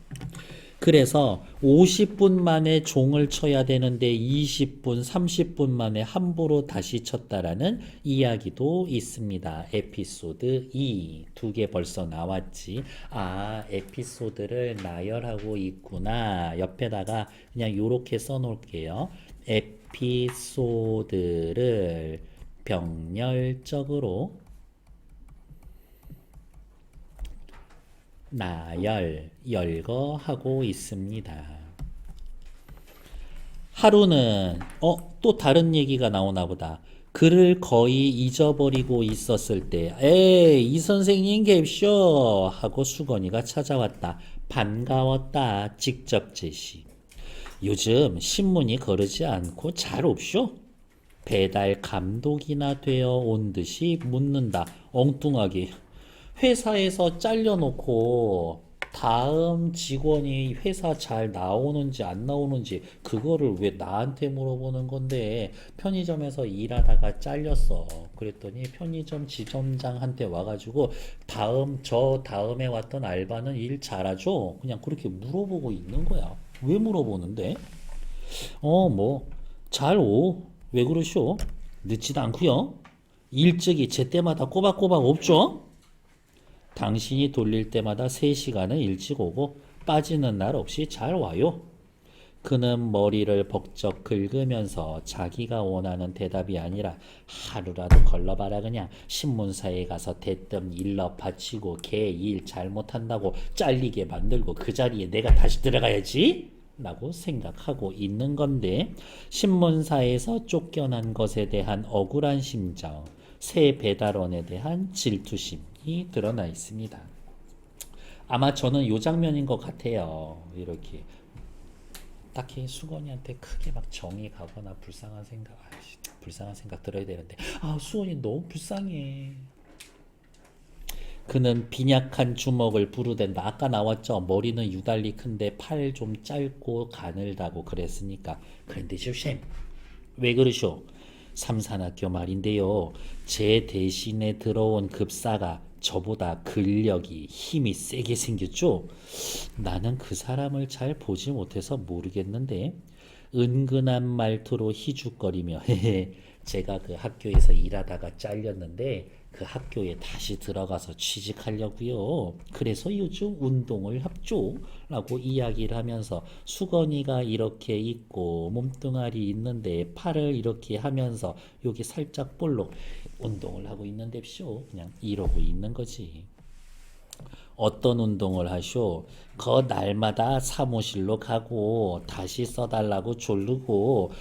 그래서 50분 만에 종을 쳐야 되는데 20분, 30분 만에 함부로 다시 쳤다라는 이야기도 있습니다. 에피소드 2. 2개 벌써 나왔지. 에피소드를 나열하고 있구나. 옆에다가 그냥 요렇게 써놓을게요. 에피소드를 병렬적으로 열거하고 있습니다. 하루는 또 다른 얘기가 나오나 보다. 그를 거의 잊어버리고 있었을 때, 에이, 이 선생님 갭쇼 하고 수건이가 찾아왔다. 반가웠다. 직접 제시. 요즘 신문이 거르지 않고 잘 없쇼? 배달 감독이나 되어 온 듯이 묻는다. 엉뚱하게. 회사에서 잘려놓고 다음 직원이 회사 잘 나오는지 안 나오는지 그거를 왜 나한테 물어보는 건데 편의점에서 일하다가 잘렸어. 그랬더니 편의점 지점장한테 와가지고 저 다음에 왔던 알바는 일 잘하죠? 그냥 그렇게 물어보고 있는 거야. 왜 물어보는데? 뭐 잘 오. 왜 그러쇼? 늦지도 않고요. 일찍이 제때마다 꼬박꼬박 없죠? 당신이 돌릴 때마다 3시간은 일찍 오고 빠지는 날 없이 잘 와요. 그는 머리를 벅적 긁으면서 자기가 원하는 대답이 아니라 하루라도 걸러봐라 그냥 신문사에 가서 대뜸 일러 바치고 걔 일 잘못한다고 잘리게 만들고 그 자리에 내가 다시 들어가야지 라고 생각하고 있는 건데 신문사에서 쫓겨난 것에 대한 억울한 심정, 새 배달원에 대한 질투심이 드러나 있습니다. 아마 저는 요 장면인 것 같아요. 이렇게 딱히 수건이한테 크게 막 정이 가거나 불쌍한 생각 들어야 되는데 수건이 너무 불쌍해. 그는 빈약한 주먹을 부르댄다. 아까 나왔죠. 머리는 유달리 큰데 팔 좀 짧고 가늘다고 그랬으니까. 그런데 쌤, 왜 그러쇼? 삼산학교 말인데요. 제 대신에 들어온 급사가 저보다 근력이 힘이 세게 생겼죠? 나는 그 사람을 잘 보지 못해서 모르겠는데 은근한 말투로 희죽거리며 제가 그 학교에서 일하다가 잘렸는데 그 학교에 다시 들어가서 취직하려고요. 그래서 요즘 운동을 합죠. 라고 이야기를 하면서 수건이가 이렇게 있고 몸뚱아리 있는데 팔을 이렇게 하면서 여기 살짝 볼록 운동을 하고 있는데쇼. 그냥 이러고 있는 거지. 어떤 운동을 하쇼? 그 날마다 사무실로 가고 다시 써달라고 졸르고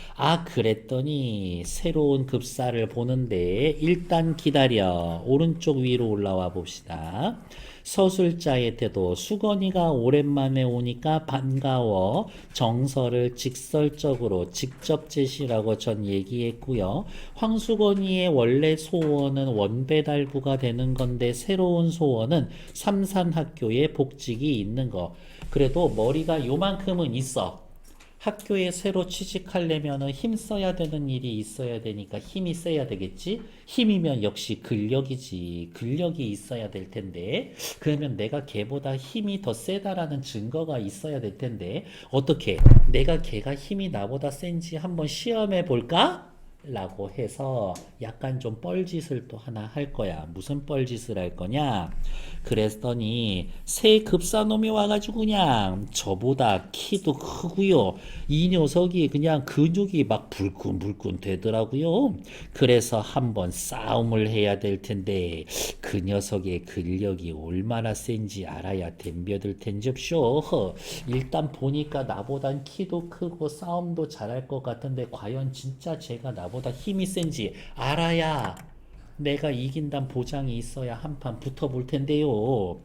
그랬더니 새로운 급사를 보는데 일단 기다려. 오른쪽 위로 올라와 봅시다. 서술자의 태도 수건이가 오랜만에 오니까 반가워. 정서를 직설적으로 직접 제시라고 전 얘기했고요. 황수건이의 원래 소원은 원배달부가 되는 건데 새로운 소원은 삼산학교에 복직이 있는 거. 그래도 머리가 요만큼은 있어. 학교에 새로 취직하려면 힘 써야 되는 일이 있어야 되니까 힘이 세야 되겠지? 힘이면 역시 근력이지. 근력이 있어야 될 텐데. 그러면 내가 걔보다 힘이 더 세다라는 증거가 있어야 될 텐데. 어떻게? 내가 걔가 힘이 나보다 센지 한번 시험해 볼까? 라고 해서 약간 좀 뻘짓을 또 하나 할 거야. 무슨 뻘짓을 할 거냐? 그랬더니 새 급사놈이 와가지고 그냥 저보다 키도 크고요. 이 녀석이 그냥 근육이 막 불끈불끈 되더라고요. 그래서 한번 싸움을 해야 될 텐데 그 녀석의 근력이 얼마나 센지 알아야 덤벼들 텐접쇼. 일단 보니까 나보단 키도 크고 싸움도 잘할 것 같은데 과연 진짜 제가 나보다 힘이 센지 알아야 내가 이긴다는 보장이 있어야 한판 붙어볼 텐데요.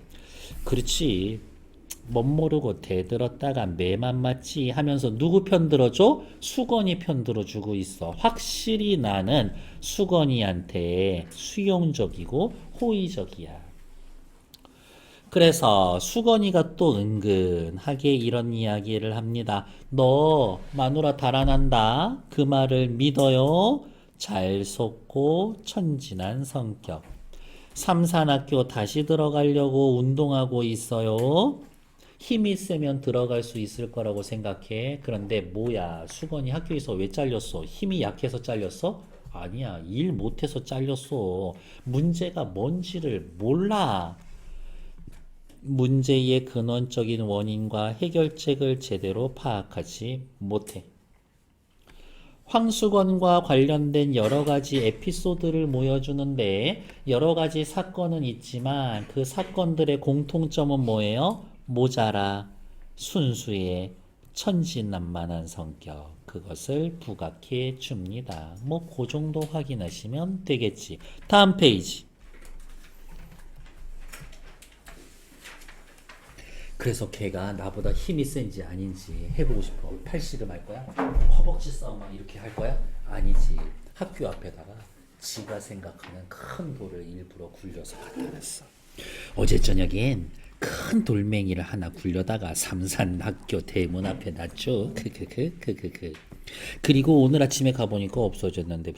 그렇지. 멋모르고 대들었다가 매만 맞지 하면서 누구 편 들어줘? 수건이 편 들어주고 있어. 확실히 나는 수건이한테 수용적이고 호의적이야. 그래서 수건이가 또 은근하게 이런 이야기를 합니다. 너 마누라 달아난다. 그 말을 믿어요. 잘 속고 천진한 성격. 삼산학교 다시 들어가려고 운동하고 있어요. 힘이 세면 들어갈 수 있을 거라고 생각해. 그런데 뭐야, 수건이 학교에서 왜 잘렸어? 힘이 약해서 잘렸어? 아니야, 일 못해서 잘렸어. 문제가 뭔지를 몰라. 문제의 근원적인 원인과 해결책을 제대로 파악하지 못해. 황수건과 관련된 여러 가지 에피소드를 모여주는데 여러 가지 사건은 있지만 그 사건들의 공통점은 뭐예요? 모자라 순수의 천진난만한 성격. 그것을 부각해 줍니다. 뭐 그 정도 확인하시면 되겠지. 다음 페이지. 그래서 걔가 나보다 힘이 센지 아닌지 해보고 싶어. 팔씨름 할 거야? 허벅지 싸움 막 이렇게 할 거야? 아니지. 학교 앞에다가 지가 생각하는 큰 돌을 일부러 굴려서 갖다 놨어. 어제 저녁엔 큰 돌멩이를 하나 굴려다가 삼산학교 대문 앞에 놨죠. 그리고 오늘 아침에 가보니까 없어졌는데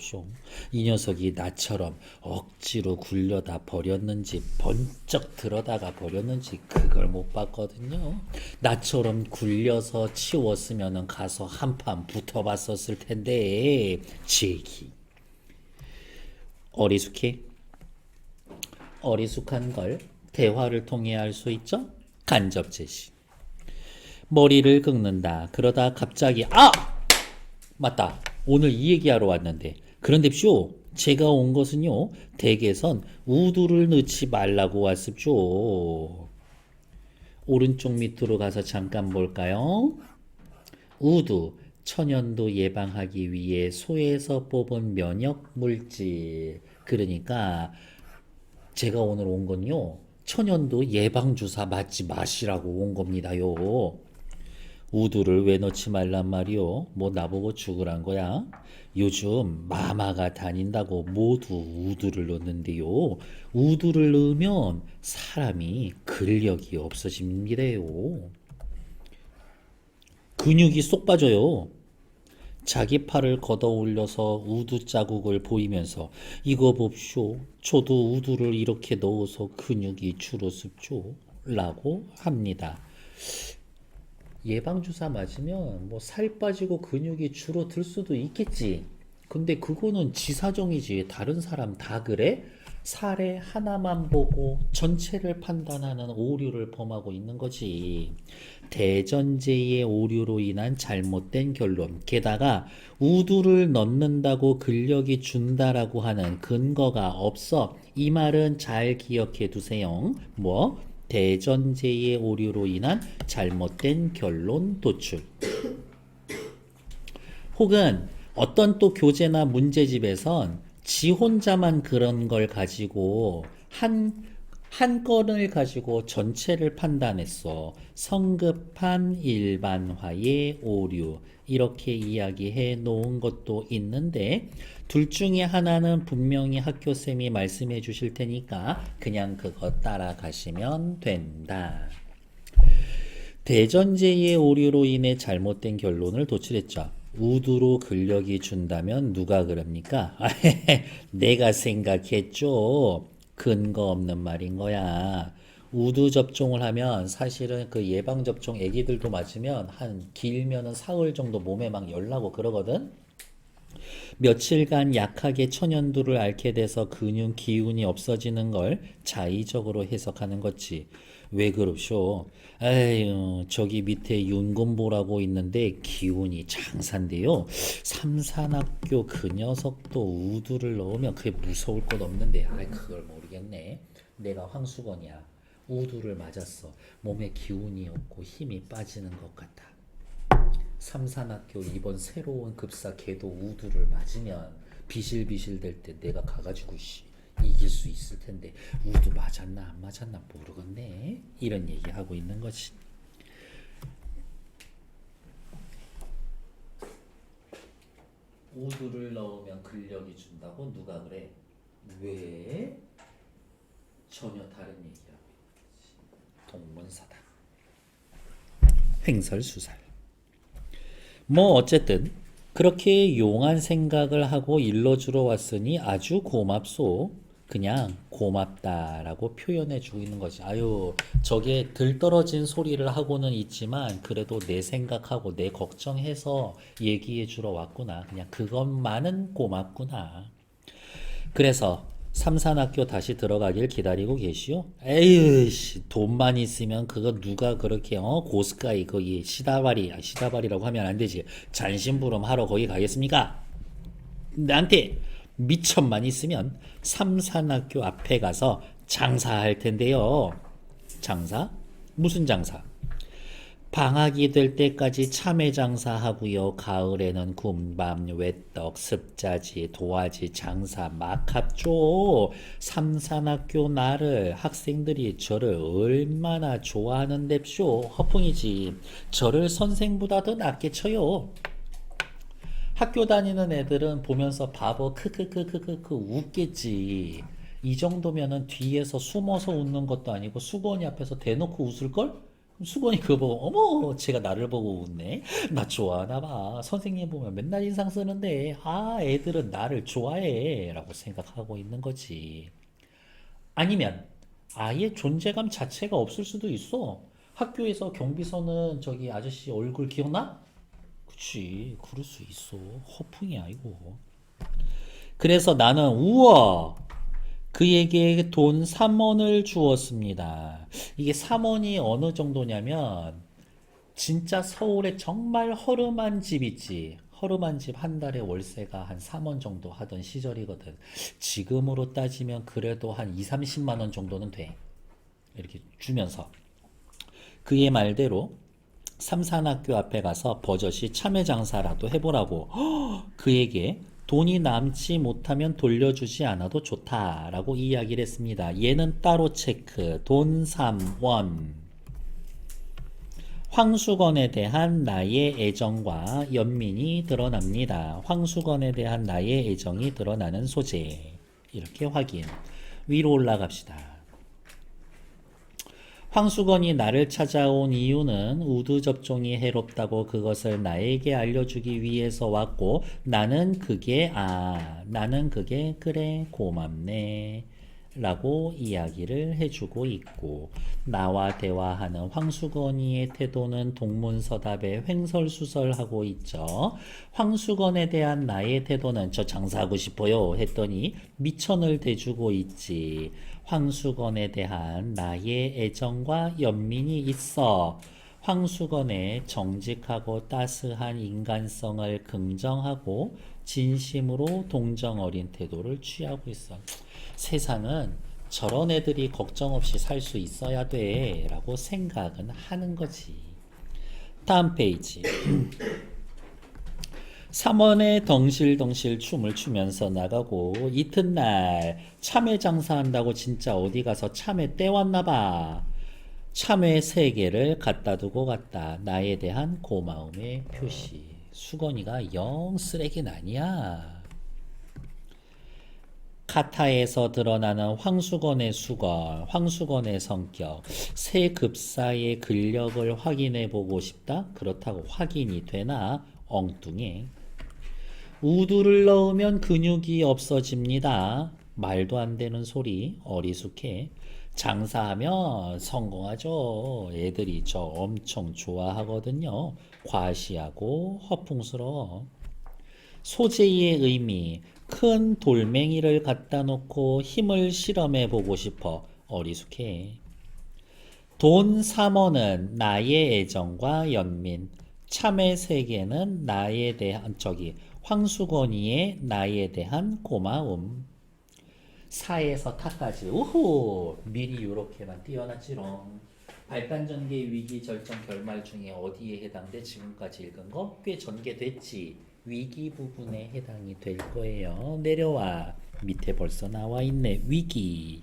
이 녀석이 나처럼 억지로 굴려다 버렸는지 번쩍 들어다가 버렸는지 그걸 못 봤거든요. 나처럼 굴려서 치웠으면 가서 한판 붙어봤었을 텐데 제기. 어리숙해? 어리숙한 걸 대화를 통해 알 수 있죠? 간접 제시. 머리를 긁는다. 그러다 갑자기 맞다. 오늘 이 얘기하러 왔는데 그런데 제가 온 것은요. 댁에선 우두를 넣지 말라고 왔습죠. 오른쪽 밑으로 가서 잠깐 볼까요? 우두. 천연두 예방하기 위해 소에서 뽑은 면역 물질. 그러니까 제가 오늘 온 건요. 천연두 예방주사 맞지 마시라고 온 겁니다요. 우두를 왜 넣지 말란 말이요? 뭐 나보고 죽으란 거야? 요즘 마마가 다닌다고 모두 우두를 넣는데요. 우두를 넣으면 사람이 근력이 없어집니다요. 근육이 쏙 빠져요. 자기 팔을 걷어 올려서 우두 자국을 보이면서 이거 봅쇼. 저도 우두를 이렇게 넣어서 근육이 줄었습죠. 라고 합니다. 예방주사 맞으면 뭐 살 빠지고 근육이 줄어들 수도 있겠지. 근데 그거는 지 사정이지. 다른 사람 다 그래? 사례 하나만 보고 전체를 판단하는 오류를 범하고 있는 거지. 대전제의 오류로 인한 잘못된 결론. 게다가 우두를 넣는다고 근력이 준다라고 하는 근거가 없어. 이 말은 잘 기억해 두세요. 대전제의 오류로 인한 잘못된 결론 도출. 혹은 어떤 또 교재나 문제집에선 지 혼자만 그런 걸 가지고 한 건을 가지고 전체를 판단했어. 성급한 일반화의 오류. 이렇게 이야기해 놓은 것도 있는데 둘 중에 하나는 분명히 학교쌤이 말씀해 주실 테니까 그냥 그거 따라가시면 된다. 대전제의 오류로 인해 잘못된 결론을 도출했죠. 우두로 근력이 준다면 누가 그럽니까? 내가 생각했죠. 근거 없는 말인 거야. 우두 접종을 하면 사실은 그 예방 접종 애기들도 맞으면 한 길면은 사흘 정도 몸에 막 열나고 그러거든. 며칠간 약하게 천연두를 앓게 돼서 근육 기운이 없어지는 걸 자의적으로 해석하는 거지. 왜 그러쇼? 에휴, 저기 밑에 윤건보라고 있는데 기운이 장산데요. 삼산학교 그 녀석도 우두를 넣으면 그게 무서울 것 없는데, 그걸 모르겠네. 내가 황수건이야. 우두를 맞았어. 몸에 기운이 없고 힘이 빠지는 것 같아. 삼산학교 이번 새로운 급사 걔도 우두를 맞으면 비실비실 될 때 내가 가가지고 이길 수 있을 텐데 우두 맞았나 안 맞았나 모르겠네. 이런 얘기하고 있는 거지. 우두를 넣으면 근력이 준다고 누가 그래? 왜? 전혀 다른 얘기하고 있지. 동문서답. 횡설수설. 어쨌든 그렇게 용한 생각을 하고 일러주러 왔으니 아주 고맙소. 그냥 고맙다라고 표현해 주고 있는 거지. 저게 들떨어진 소리를 하고는 있지만 그래도 내 생각하고 내 걱정해서 얘기해 주러 왔구나. 그냥 그것만은 고맙구나. 그래서 삼산학교 다시 들어가길 기다리고 계시오? 에휴, 돈만 있으면 그거 누가 그렇게 고스카이 거기 시다바리라고 하면 안 되지. 잔심부름 하러 거기 가겠습니까? 나한테 미천만 있으면 삼산학교 앞에 가서 장사할 텐데요. 장사? 무슨 장사? 방학이 될 때까지 참외 장사하고요. 가을에는 군밤, 외떡, 습자지, 도화지 장사 막 합죠. 삼산학교 나를 학생들이 저를 얼마나 좋아하는데쇼. 허풍이지. 저를 선생보다 더 낫게 쳐요. 학교 다니는 애들은 보면서 바보 크크크크크크 웃겠지. 이 정도면은 뒤에서 숨어서 웃는 것도 아니고 수건이 앞에서 대놓고 웃을걸? 수건이 그거 보고 어머 쟤가 나를 보고 웃네. 나 좋아하나 봐. 선생님 보면 맨날 인상 쓰는데 아 애들은 나를 좋아해 라고 생각하고 있는 거지. 아니면 아예 존재감 자체가 없을 수도 있어. 학교에서 경비서는 저기 아저씨 얼굴 기억나? 그치, 그럴 수 있어. 허풍이야, 이거. 그래서 나는 우와! 그에게 돈 3원을 주었습니다. 이게 3원이 어느 정도냐면, 진짜 서울에 정말 허름한 집 있지. 허름한 집 한 달에 월세가 한 3원 정도 하던 시절이거든. 지금으로 따지면 그래도 한 2, 30만 원 정도는 돼. 이렇게 주면서. 그의 말대로 삼산학교 앞에 가서 버젓이 참외 장사라도 해보라고 그에게 돈이 남지 못하면 돌려주지 않아도 좋다라고 이야기를 했습니다. 얘는 따로 체크. 돈 3원. 황수건에 대한 나의 애정과 연민이 드러납니다. 황수건에 대한 나의 애정이 드러나는 소재. 이렇게 확인. 위로 올라갑시다. 황수건이 나를 찾아온 이유는 우두 접종이 해롭다고 그것을 나에게 알려주기 위해서 왔고 나는 그게 그래 고맙네 라고 이야기를 해주고 있고 나와 대화하는 황수건이의 태도는 동문서답에 횡설수설하고 있죠. 황수건에 대한 나의 태도는 저 장사하고 싶어요 했더니 미천을 대주고 있지. 황수건에 대한 나의 애정과 연민이 있어. 황수건의 정직하고 따스한 인간성을 긍정하고 진심으로 동정 어린 태도를 취하고 있어. 세상은 저런 애들이 걱정 없이 살 수 있어야 돼 라고 생각은 하는 거지. 다음 페이지. 3월에 덩실덩실 춤을 추면서 나가고 이튿날 참외 장사한다고 진짜 어디 가서 참외 떼왔나 봐. 참외 3개를 갖다 두고 갔다. 나에 대한 고마움의 표시. 수건이가 영 쓰레기는 아니야. 카타에서 드러나는 황수건의 수건, 황수건의 성격, 새 급사의 근력을 확인해 보고 싶다? 그렇다고 확인이 되나? 엉뚱해. 우두를 넣으면 근육이 없어집니다. 말도 안 되는 소리, 어리숙해. 장사하면 성공하죠. 애들이 저 엄청 좋아하거든요. 과시하고 허풍스러워. 소재의 의미, 큰 돌멩이를 갖다 놓고 힘을 실험해 보고 싶어. 어리숙해. 돈 3원은 나의 애정과 연민, 참외 3개는 나에 대한 황수건이의 나에 대한 고마움. 4에서 타까지 우후 미리 요렇게만 띄워놨지롱. 발단전개 위기 절정 결말 중에 어디에 해당돼? 지금까지 읽은 거 꽤 전개됐지. 위기 부분에 해당이 될 거예요. 내려와. 밑에 벌써 나와 있네. 위기.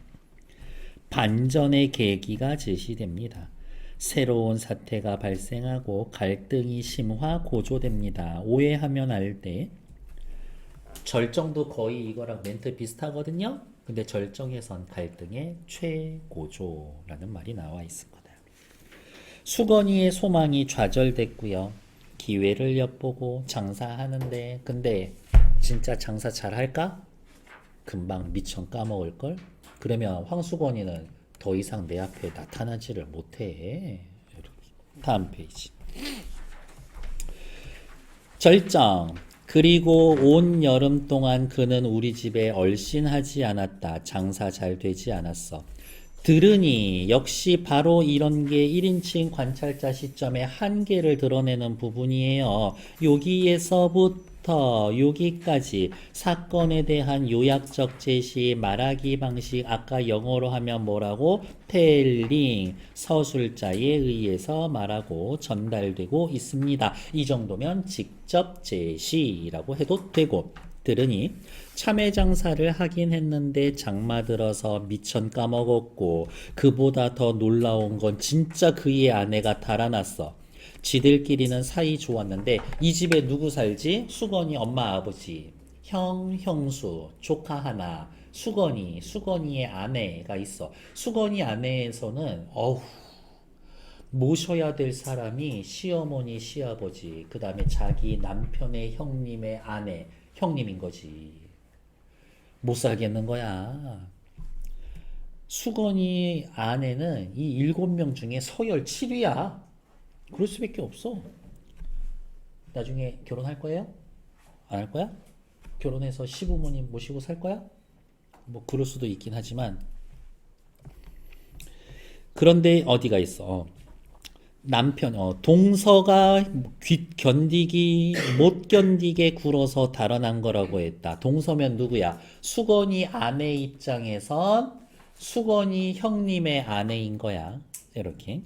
반전의 계기가 제시됩니다. 새로운 사태가 발생하고 갈등이 심화 고조됩니다. 오해하면 알 때 절정도 거의 이거랑 멘트 비슷하거든요. 근데 절정에선 갈등의 최고조라는 말이 나와 있습니다. 수건이의 소망이 좌절됐고요. 기회를 엿보고 장사하는데 근데 진짜 장사 잘할까? 금방 미천 까먹을걸? 그러면 황수건이는 더 이상 내 앞에 나타나지를 못해. 다음 페이지. 절정. 그리고 온 여름 동안 그는 우리 집에 얼씬하지 않았다. 장사 잘 되지 않았어. 들으니 역시 바로 이런 게 1인칭 관찰자 시점의 한계를 드러내는 부분이에요. 여기에서부터 여기서부터 여기까지 사건에 대한 요약적 제시, 말하기 방식, 아까 영어로 하면 뭐라고? telling, 서술자에 의해서 말하고 전달되고 있습니다. 이 정도면 직접 제시라고 해도 되고, 들으니 참외 장사를 하긴 했는데 장마 들어서 미천 까먹었고, 그보다 더 놀라운 건 진짜 그의 아내가 달아났어. 지들끼리는 사이 좋았는데 이 집에 누구 살지? 수건이 엄마 아버지, 형, 형수, 조카 하나, 수건이의 아내가 있어. 수건이 아내에서는 모셔야 될 사람이 시어머니, 시아버지, 그 다음에 자기 남편의 형님의 아내, 형님인 거지. 못 살겠는 거야. 수건이 아내는 이 7명 중에 서열 7위야. 그럴 수밖에 없어. 나중에 결혼할 거예요? 안 할 거야? 결혼해서 시부모님 모시고 살 거야? 뭐 그럴 수도 있긴 하지만, 그런데 어디가 있어? 남편, 동서가 못 견디게 굴어서 달아난 거라고 했다. 동서면 누구야? 수건이 아내 입장에선 수건이 형님의 아내인 거야. 이렇게.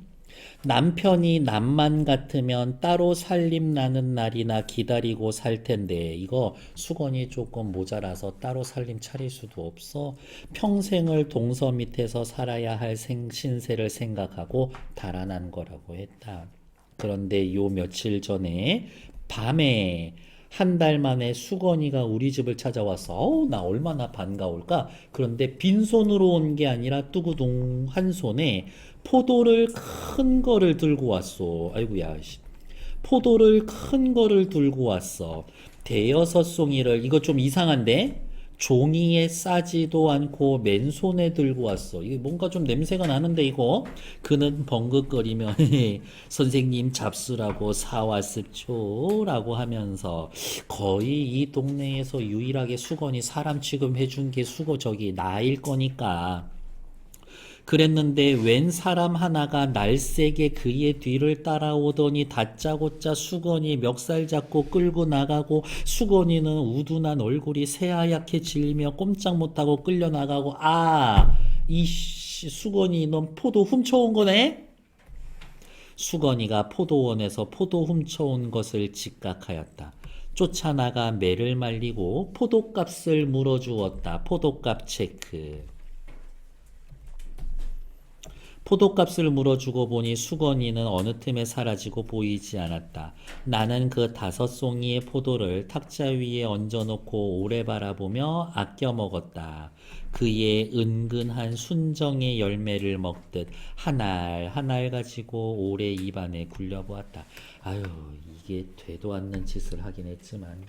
남편이 남만 같으면 따로 살림 나는 날이나 기다리고 살 텐데, 이거 수건이 조금 모자라서 따로 살림 차릴 수도 없어. 평생을 동서 밑에서 살아야 할 신세를 생각하고 달아난 거라고 했다. 그런데 요 며칠 전에 밤에 한 달 만에 수건이가 우리 집을 찾아왔어. 나 얼마나 반가울까? 그런데 빈손으로 온 게 아니라 뚜구둥 한 손에 포도를 큰 거를 들고 왔어. 아이고야. 포도를 큰 거를 들고 왔어. 대여섯 송이를, 이거 좀 이상한데? 종이에 싸지도 않고 맨손에 들고 왔어. 이게 뭔가 좀 냄새가 나는데 이거? 그는 벙긋거리며 선생님 잡수라고 사왔습죠 라고 하면서, 거의 이 동네에서 유일하게 수건이 사람 취급해준 게 나일 거니까. 그랬는데 웬 사람 하나가 날쌔게 그의 뒤를 따라오더니 다짜고짜 수건이 멱살 잡고 끌고 나가고, 수건이는 우둔한 얼굴이 새하얗게 질리며 꼼짝 못하고 끌려나가고, 이 수건이 넌 포도 훔쳐온 거네? 수건이가 포도원에서 포도 훔쳐온 것을 직각하였다. 쫓아나가 매를 말리고 포도값을 물어주었다. 포도값 체크. 포도값을 물어주고 보니 수건이는 어느 틈에 사라지고 보이지 않았다. 나는 그 5송이의 포도를 탁자 위에 얹어놓고 오래 바라보며 아껴 먹었다. 그의 은근한 순정의 열매를 먹듯 한 알 한 알 가지고 오래 입안에 굴려보았다. 아유, 이게 되도 않는 짓을 하긴 했지만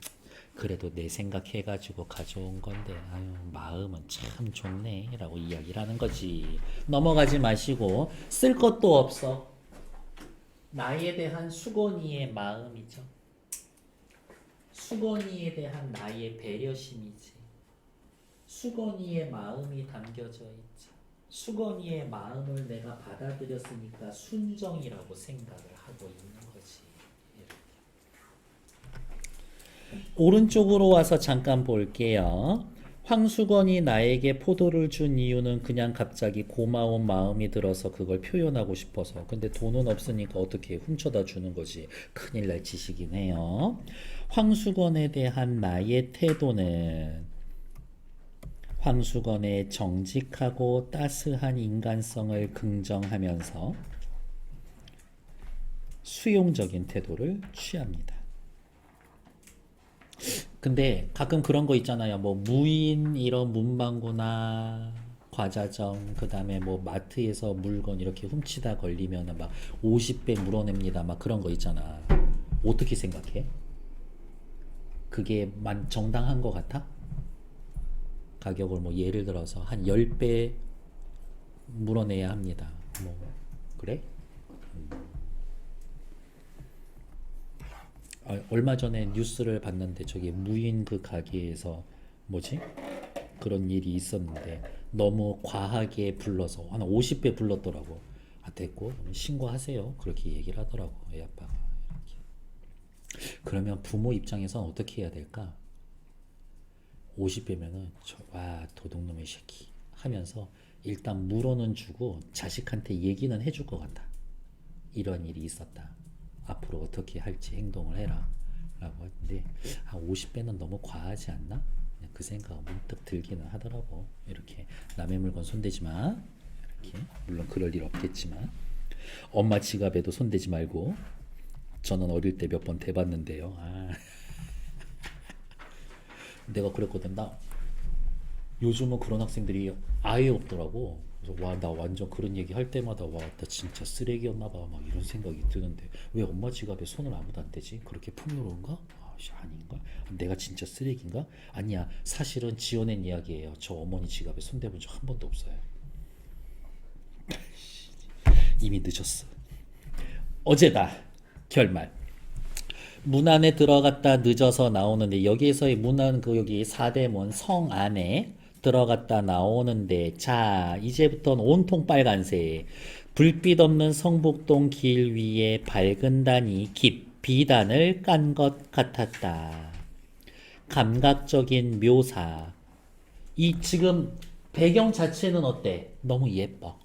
그래도 내 생각해가지고 가져온 건데, 아유, 마음은 참 좋네 라고 이야기를 하는 거지. 넘어가지 마시고, 쓸 것도 없어. 나에 대한 수건이의 마음이죠. 수건이에 대한 나의 배려심이지. 수건이의 마음이 담겨져 있지. 수건이의 마음을 내가 받아들였으니까 순정이라고 생각을 하고 있는 거지. 오른쪽으로 와서 잠깐 볼게요. 황수건이 나에게 포도를 준 이유는 그냥 갑자기 고마운 마음이 들어서 그걸 표현하고 싶어서. 근데 돈은 없으니까 어떻게 훔쳐다 주는 거지. 큰일 날 짓이긴 해요. 황수건에 대한 나의 태도는 황수건의 정직하고 따스한 인간성을 긍정하면서 수용적인 태도를 취합니다. 근데 가끔 그런 거 있잖아요. 뭐 무인 이런 문방구나 과자점, 그 다음에 뭐 마트에서 물건 이렇게 훔치다 걸리면 막 50배 물어냅니다. 막 그런 거 있잖아. 어떻게 생각해? 그게 정당한 거 같아? 가격을 뭐 예를 들어서 한 10배 물어내야 합니다. 뭐 그래? 얼마 전에 뉴스를 봤는데 저기 무인 그 가게에서 뭐지? 그런 일이 있었는데 너무 과하게 불러서 한 50배 불렀더라고. 됐고 신고하세요. 그렇게 얘기를 하더라고. 애 아빠가. 이렇게. 그러면 부모 입장에선 어떻게 해야 될까? 50배면은 와 도둑놈의 새끼 하면서 일단 물어는 주고 자식한테 얘기는 해줄 것 같다. 이런 일이 있었다. 앞으로 어떻게 할지 행동을 해라. 라고 했는데 한 50배는 너무 과하지 않나? 그냥 그 생각 문득 들기는 하더라고. 이렇게 남의 물건 손대지 마. 이렇게 물론 그럴 일 없겠지만 엄마 지갑에도 손대지 말고 저는 어릴 때 몇 번 대봤는데요. 내가 그랬거든. 나 요즘은 그런 학생들이 아예 없더라고. 그래서 와, 나 완전 그런 얘기 할 때마다 와, 나 진짜 쓰레기였나 봐. 막 이런 생각이 드는데 왜 엄마 지갑에 손을 아무도 안 대지? 그렇게 풍요로운가? 아닌가? 내가 진짜 쓰레기인가? 아니야. 사실은 지어낸 이야기예요. 저 어머니 지갑에 손 대본 적 한 번도 없어요. 이미 늦었어. 어제다. 결말. 문 안에 들어갔다 늦어서 나오는데 여기에서의 문은 그 여기 사대문 성 안에 들어갔다 나오는데 자 이제부터는 온통 빨간색 불빛 없는 성북동 길 위에 밝은 단이 비단을 깐 것 같았다. 감각적인 묘사 이 지금 배경 자체는 어때? 너무 예뻐.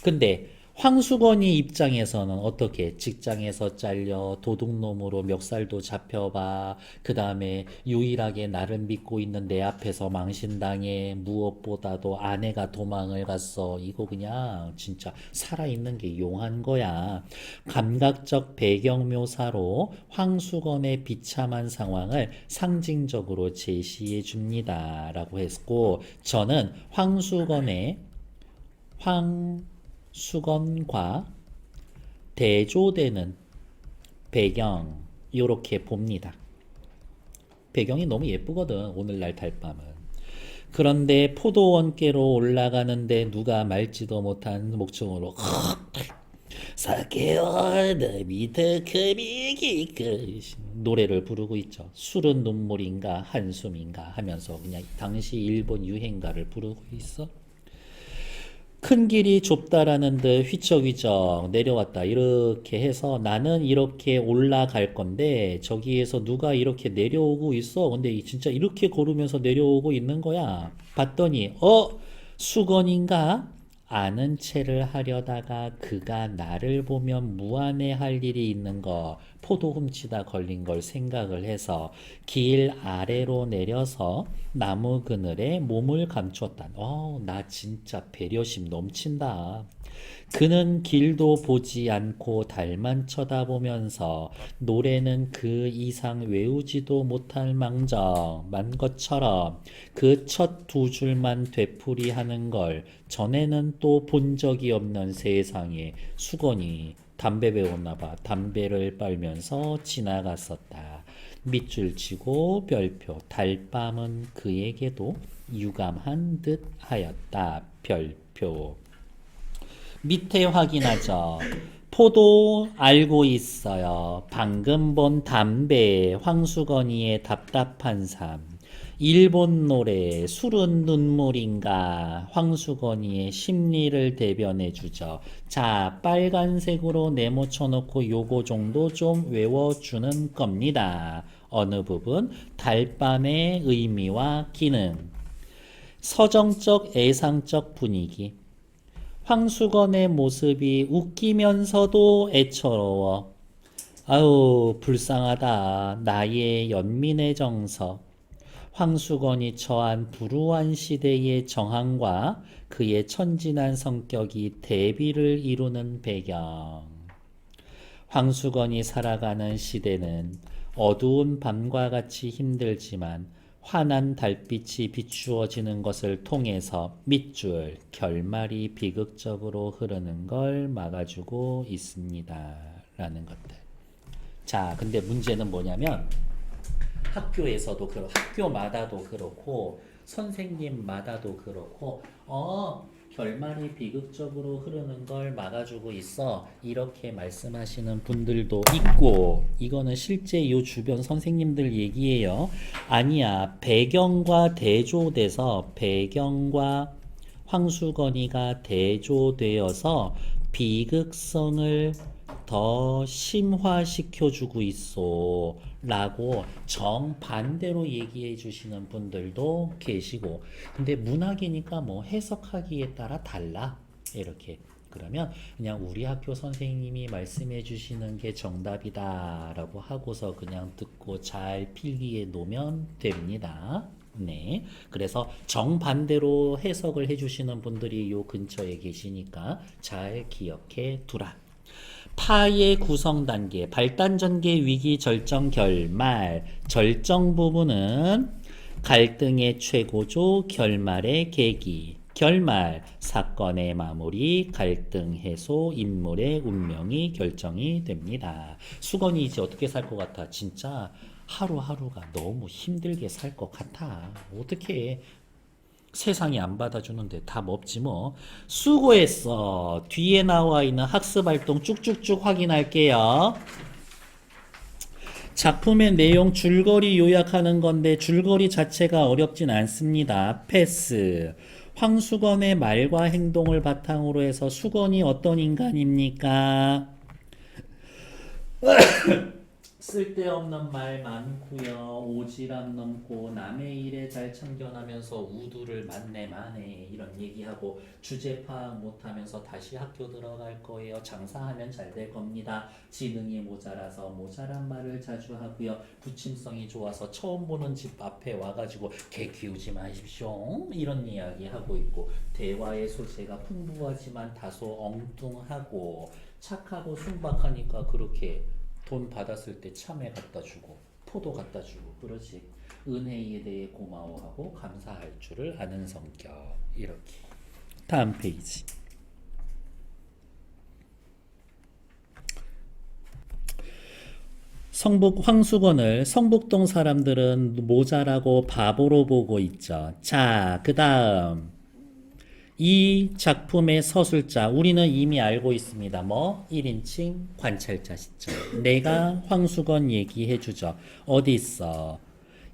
근데 황수건이 입장에서는 어떻게 직장에서 잘려 도둑놈으로 멱살도 잡혀봐 그 다음에 유일하게 나를 믿고 있는 내 앞에서 망신당해 무엇보다도 아내가 도망을 갔어 이거 그냥 진짜 살아있는 게 용한 거야 감각적 배경 묘사로 황수건의 비참한 상황을 상징적으로 제시해 줍니다 라고 했고 저는 황수건의 수건과 대조되는 배경 이렇게 봅니다. 배경이 너무 예쁘거든 오늘날 달밤은. 그런데 포도원께로 올라가는데 누가 말지도 못한 목청으로 사케와 나미타 카미기까 노래를 부르고 있죠. 술은 눈물인가 한숨인가 하면서 그냥 당시 일본 유행가를 부르고 있어. 큰 길이 좁다라는 듯 휘쩍휘쩍 내려왔다. 이렇게 해서 나는 이렇게 올라갈 건데 저기에서 누가 이렇게 내려오고 있어. 근데 진짜 이렇게 걸으면서 내려오고 있는 거야. 봤더니 수건인가? 아는 체를 하려다가 그가 나를 보면 무안해할 일이 있는 거 포도 훔치다 걸린 걸 생각을 해서 길 아래로 내려서 나무 그늘에 몸을 감추었다. 나 진짜 배려심 넘친다. 그는 길도 보지 않고 달만 쳐다보면서 노래는 그 이상 외우지도 못할 망정만 것처럼 그 첫 두 줄만 되풀이하는 걸 전에는 또 본 적이 없는 세상에 수건이 담배 배웠나 봐. 담배를 빨면서 지나갔었다. 밑줄 치고 별표 달밤은 그에게도 유감한 듯 하였다. 별표 밑에 확인하죠. 포도 알고 있어요. 방금 본 담배 황수건이의 답답한 삶. 일본 노래 술은 눈물인가 황수건이의 심리를 대변해 주죠. 자 빨간색으로 네모쳐 놓고 요거 정도 좀 외워주는 겁니다. 어느 부분? 달밤의 의미와 기능. 서정적 애상적 분위기. 황수건의 모습이 웃기면서도 애처로워. 아유 불쌍하다. 나의 연민의 정서. 황수건이 처한 불우한 시대의 정황과 그의 천진한 성격이 대비를 이루는 배경. 황수건이 살아가는 시대는 어두운 밤과 같이 힘들지만 환한 달빛이 비추어지는 것을 통해서 밑줄 결말이 비극적으로 흐르는 걸 막아주고 있습니다. 라는 것들. 자, 근데 문제는 뭐냐면 학교에서도 학교마다도 그렇고 선생님마다도 그렇고 결말이 비극적으로 흐르는 걸 막아주고 있어 이렇게 말씀하시는 분들도 있고 이거는 실제 요 주변 선생님들 얘기예요. 아니야 배경과 대조돼서 배경과 황수건이가 대조되어서 비극성을 더 심화시켜주고 있어 라고 정반대로 얘기해 주시는 분들도 계시고, 근데 문학이니까 뭐 해석하기에 따라 달라 이렇게. 그러면 그냥 우리 학교 선생님이 말씀해 주시는 게 정답이다 라고 하고서 그냥 듣고 잘 필기해 놓으면 됩니다. 네. 그래서 정반대로 해석을 해 주시는 분들이 요 근처에 계시니까 잘 기억해 두라. 파의 구성 단계, 발단 전개, 위기, 절정, 결말. 절정 부분은 갈등의 최고조, 결말의 계기. 결말, 사건의 마무리, 갈등 해소, 인물의 운명이 결정이 됩니다. 수건이 이제 어떻게 살 것 같아? 진짜 하루하루가 너무 힘들게 살 것 같아. 어떻게 세상이 안 받아주는데 답 없지 뭐. 수고했어. 뒤에 나와 있는 학습활동 쭉쭉쭉 확인할게요. 작품의 내용 줄거리 요약하는 건데 줄거리 자체가 어렵진 않습니다. 패스. 황수건의 말과 행동을 바탕으로 해서 수건이 어떤 인간입니까? 쓸데없는 말 많고요. 오지랖 넘고 남의 일에 잘 참견하면서 우두를 만내 이런 얘기하고 주제 파악 못하면서 다시 학교 들어갈 거예요. 장사하면 잘 될 겁니다. 지능이 모자라서 모자란 말을 자주 하고요. 부침성이 좋아서 처음 보는 집 앞에 와가지고 개 키우지 마십시오 이런 이야기 하고 있고, 대화의 소재가 풍부하지만 다소 엉뚱하고 착하고 순박하니까 그렇게 돈 받았을 때 참외 갖다 주고 포도 갖다 주고 그러지. 은혜에 대해 고마워하고 감사할 줄을 아는 성격. 이렇게. 다음 페이지. 황수건을 성북동 사람들은 모자라고 바보로 보고 있죠. 자, 그 다음 이 작품의 서술자 우리는 이미 알고 있습니다. 뭐 1인칭 관찰자 시점. 내가 황수건 얘기해 주죠. 어디 있어?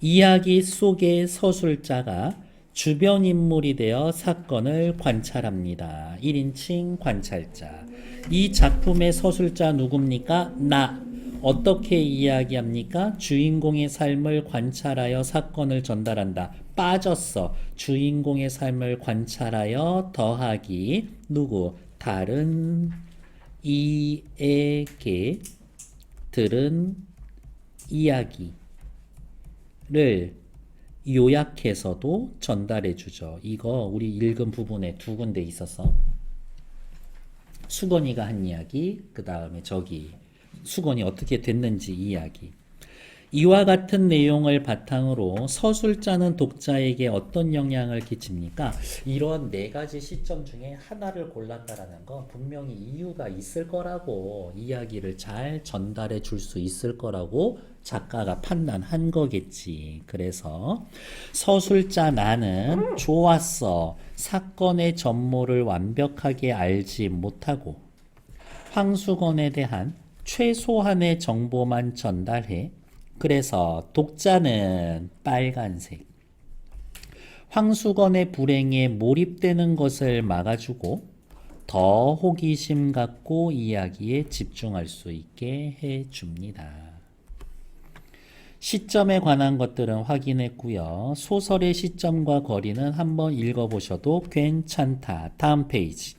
이야기 속의 서술자가 주변 인물이 되어 사건을 관찰합니다. 1인칭 관찰자. 이 작품의 서술자 누굽니까? 나. 어떻게 이야기합니까? 주인공의 삶을 관찰하여 사건을 전달한다. 빠졌어. 주인공의 삶을 관찰하여 더하기. 누구? 다른 이에게 들은 이야기를 요약해서도 전달해 주죠. 이거 우리 읽은 부분에 두 군데 있어서 수건이가 한 이야기, 그 다음에 저기 수건이 어떻게 됐는지 이야기. 이와 같은 내용을 바탕으로 서술자는 독자에게 어떤 영향을 끼칩니까? 이런 네 가지 시점 중에 하나를 골랐다라는 건 분명히 이유가 있을 거라고, 이야기를 잘 전달해 줄 수 있을 거라고 작가가 판단한 거겠지. 그래서 서술자 나는 좋았어. 사건의 전모를 완벽하게 알지 못하고 황수건에 대한 최소한의 정보만 전달해. 그래서 독자는 빨간색. 황수건의 불행에 몰입되는 것을 막아주고 더 호기심 갖고 이야기에 집중할 수 있게 해줍니다. 시점에 관한 것들은 확인했고요. 소설의 시점과 거리는 한번 읽어보셔도 괜찮다. 다음 페이지.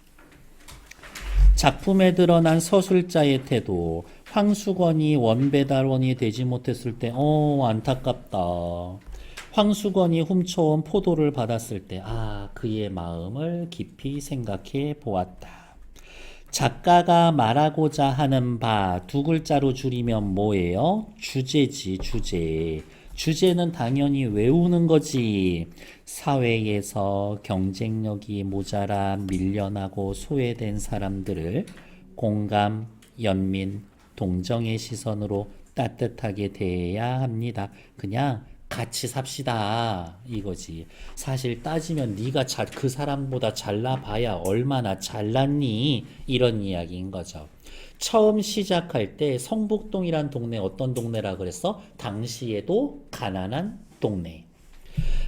작품에 드러난 서술자의 태도. 황수건이 원배달원이 되지 못했을 때 안타깝다. 황수건이 훔쳐온 포도를 받았을 때 그의 마음을 깊이 생각해 보았다. 작가가 말하고자 하는 바 두 글자로 줄이면 뭐예요? 주제지, 주제. 주제는 당연히 외우는 거지. 사회에서 경쟁력이 모자라 밀려나고 소외된 사람들을 공감, 연민, 동정의 시선으로 따뜻하게 대해야 합니다. 그냥 같이 삽시다 이거지. 사실 따지면 네가 그 사람보다 잘나봐야 얼마나 잘났니? 이런 이야기인 거죠. 처음 시작할 때 성북동이란 동네 어떤 동네라 그랬어? 당시에도 가난한 동네.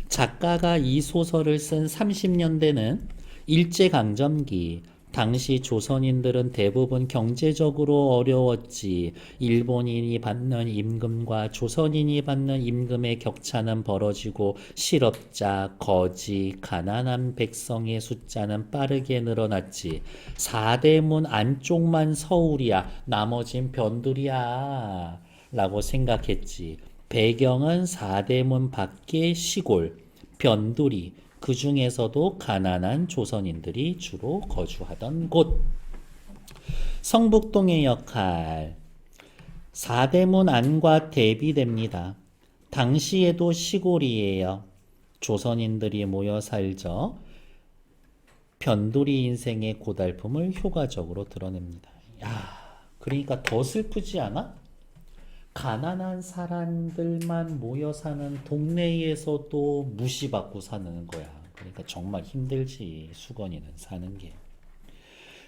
작가가 이 소설을 쓴 30년대는 일제강점기, 당시 조선인들은 대부분 경제적으로 어려웠지. 일본인이 받는 임금과 조선인이 받는 임금의 격차는 벌어지고 실업자, 거지, 가난한 백성의 숫자는 빠르게 늘어났지. 사대문 안쪽만 서울이야. 나머진 변두리야. 라고 생각했지. 배경은 사대문 밖의 시골, 변두리, 그 중에서도 가난한 조선인들이 주로 거주하던 곳. 성북동의 역할. 사대문 안과 대비됩니다. 당시에도 시골이에요. 조선인들이 모여 살죠. 변두리 인생의 고달픔을 효과적으로 드러냅니다. 야, 그러니까 더 슬프지 않아? 가난한 사람들만 모여 사는 동네에서도 무시받고 사는 거야. 그러니까 정말 힘들지, 수건이는 사는 게.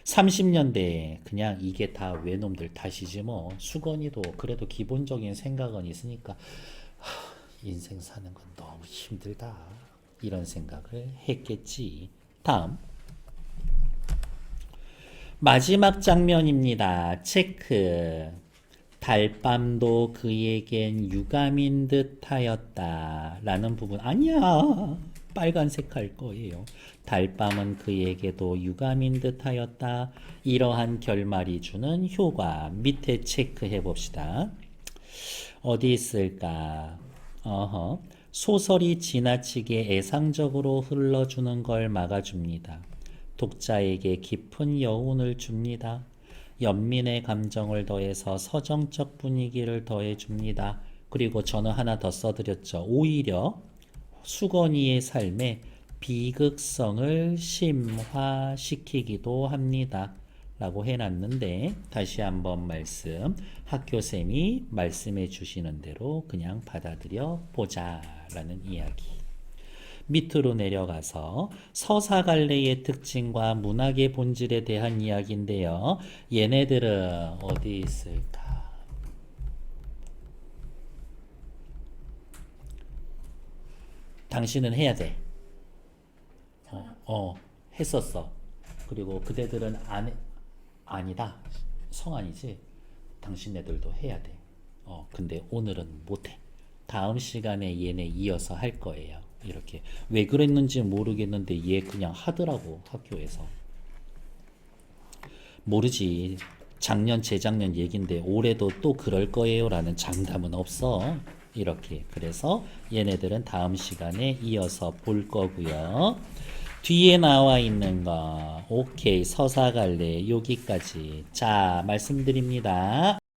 30년대에 그냥 이게 다 외놈들 탓이지 뭐. 수건이도 그래도 기본적인 생각은 있으니까 인생 사는 건 너무 힘들다, 이런 생각을 했겠지. 다음 마지막 장면입니다. 체크. 달밤도 그에겐 유감인 듯하였다 라는 부분. 아니야, 빨간색 할 거예요. 달밤은 그에게도 유감인 듯하였다. 이러한 결말이 주는 효과. 밑에 체크해 봅시다. 어디 있을까? 소설이 지나치게 애상적으로 흘러주는 걸 막아줍니다. 독자에게 깊은 여운을 줍니다. 연민의 감정을 더해서 서정적 분위기를 더해줍니다. 그리고 저는 하나 더 써드렸죠. 오히려 수건이의 삶에 비극성을 심화시키기도 합니다. 라고 해놨는데, 다시 한번 말씀. 학교쌤이 말씀해 주시는 대로 그냥 받아들여 보자 라는 이야기. 밑으로 내려가서 서사갈래의 특징과 문학의 본질에 대한 이야기인데요. 얘네들은 어디 있을까? 당신은 해야 돼. 했었어. 그리고 그대들은 아니다. 성안이지. 당신네들도 해야 돼. 근데 오늘은 못해. 다음 시간에 얘네 이어서 할 거예요. 이렇게. 왜 그랬는지 모르겠는데 얘 그냥 하더라고, 학교에서. 모르지. 작년 재작년 얘긴데 올해도 또 그럴 거예요 라는 장담은 없어. 이렇게. 그래서 얘네들은 다음 시간에 이어서 볼 거고요. 뒤에 나와 있는 거 오케이, 서사갈래 여기까지. 자, 말씀드립니다.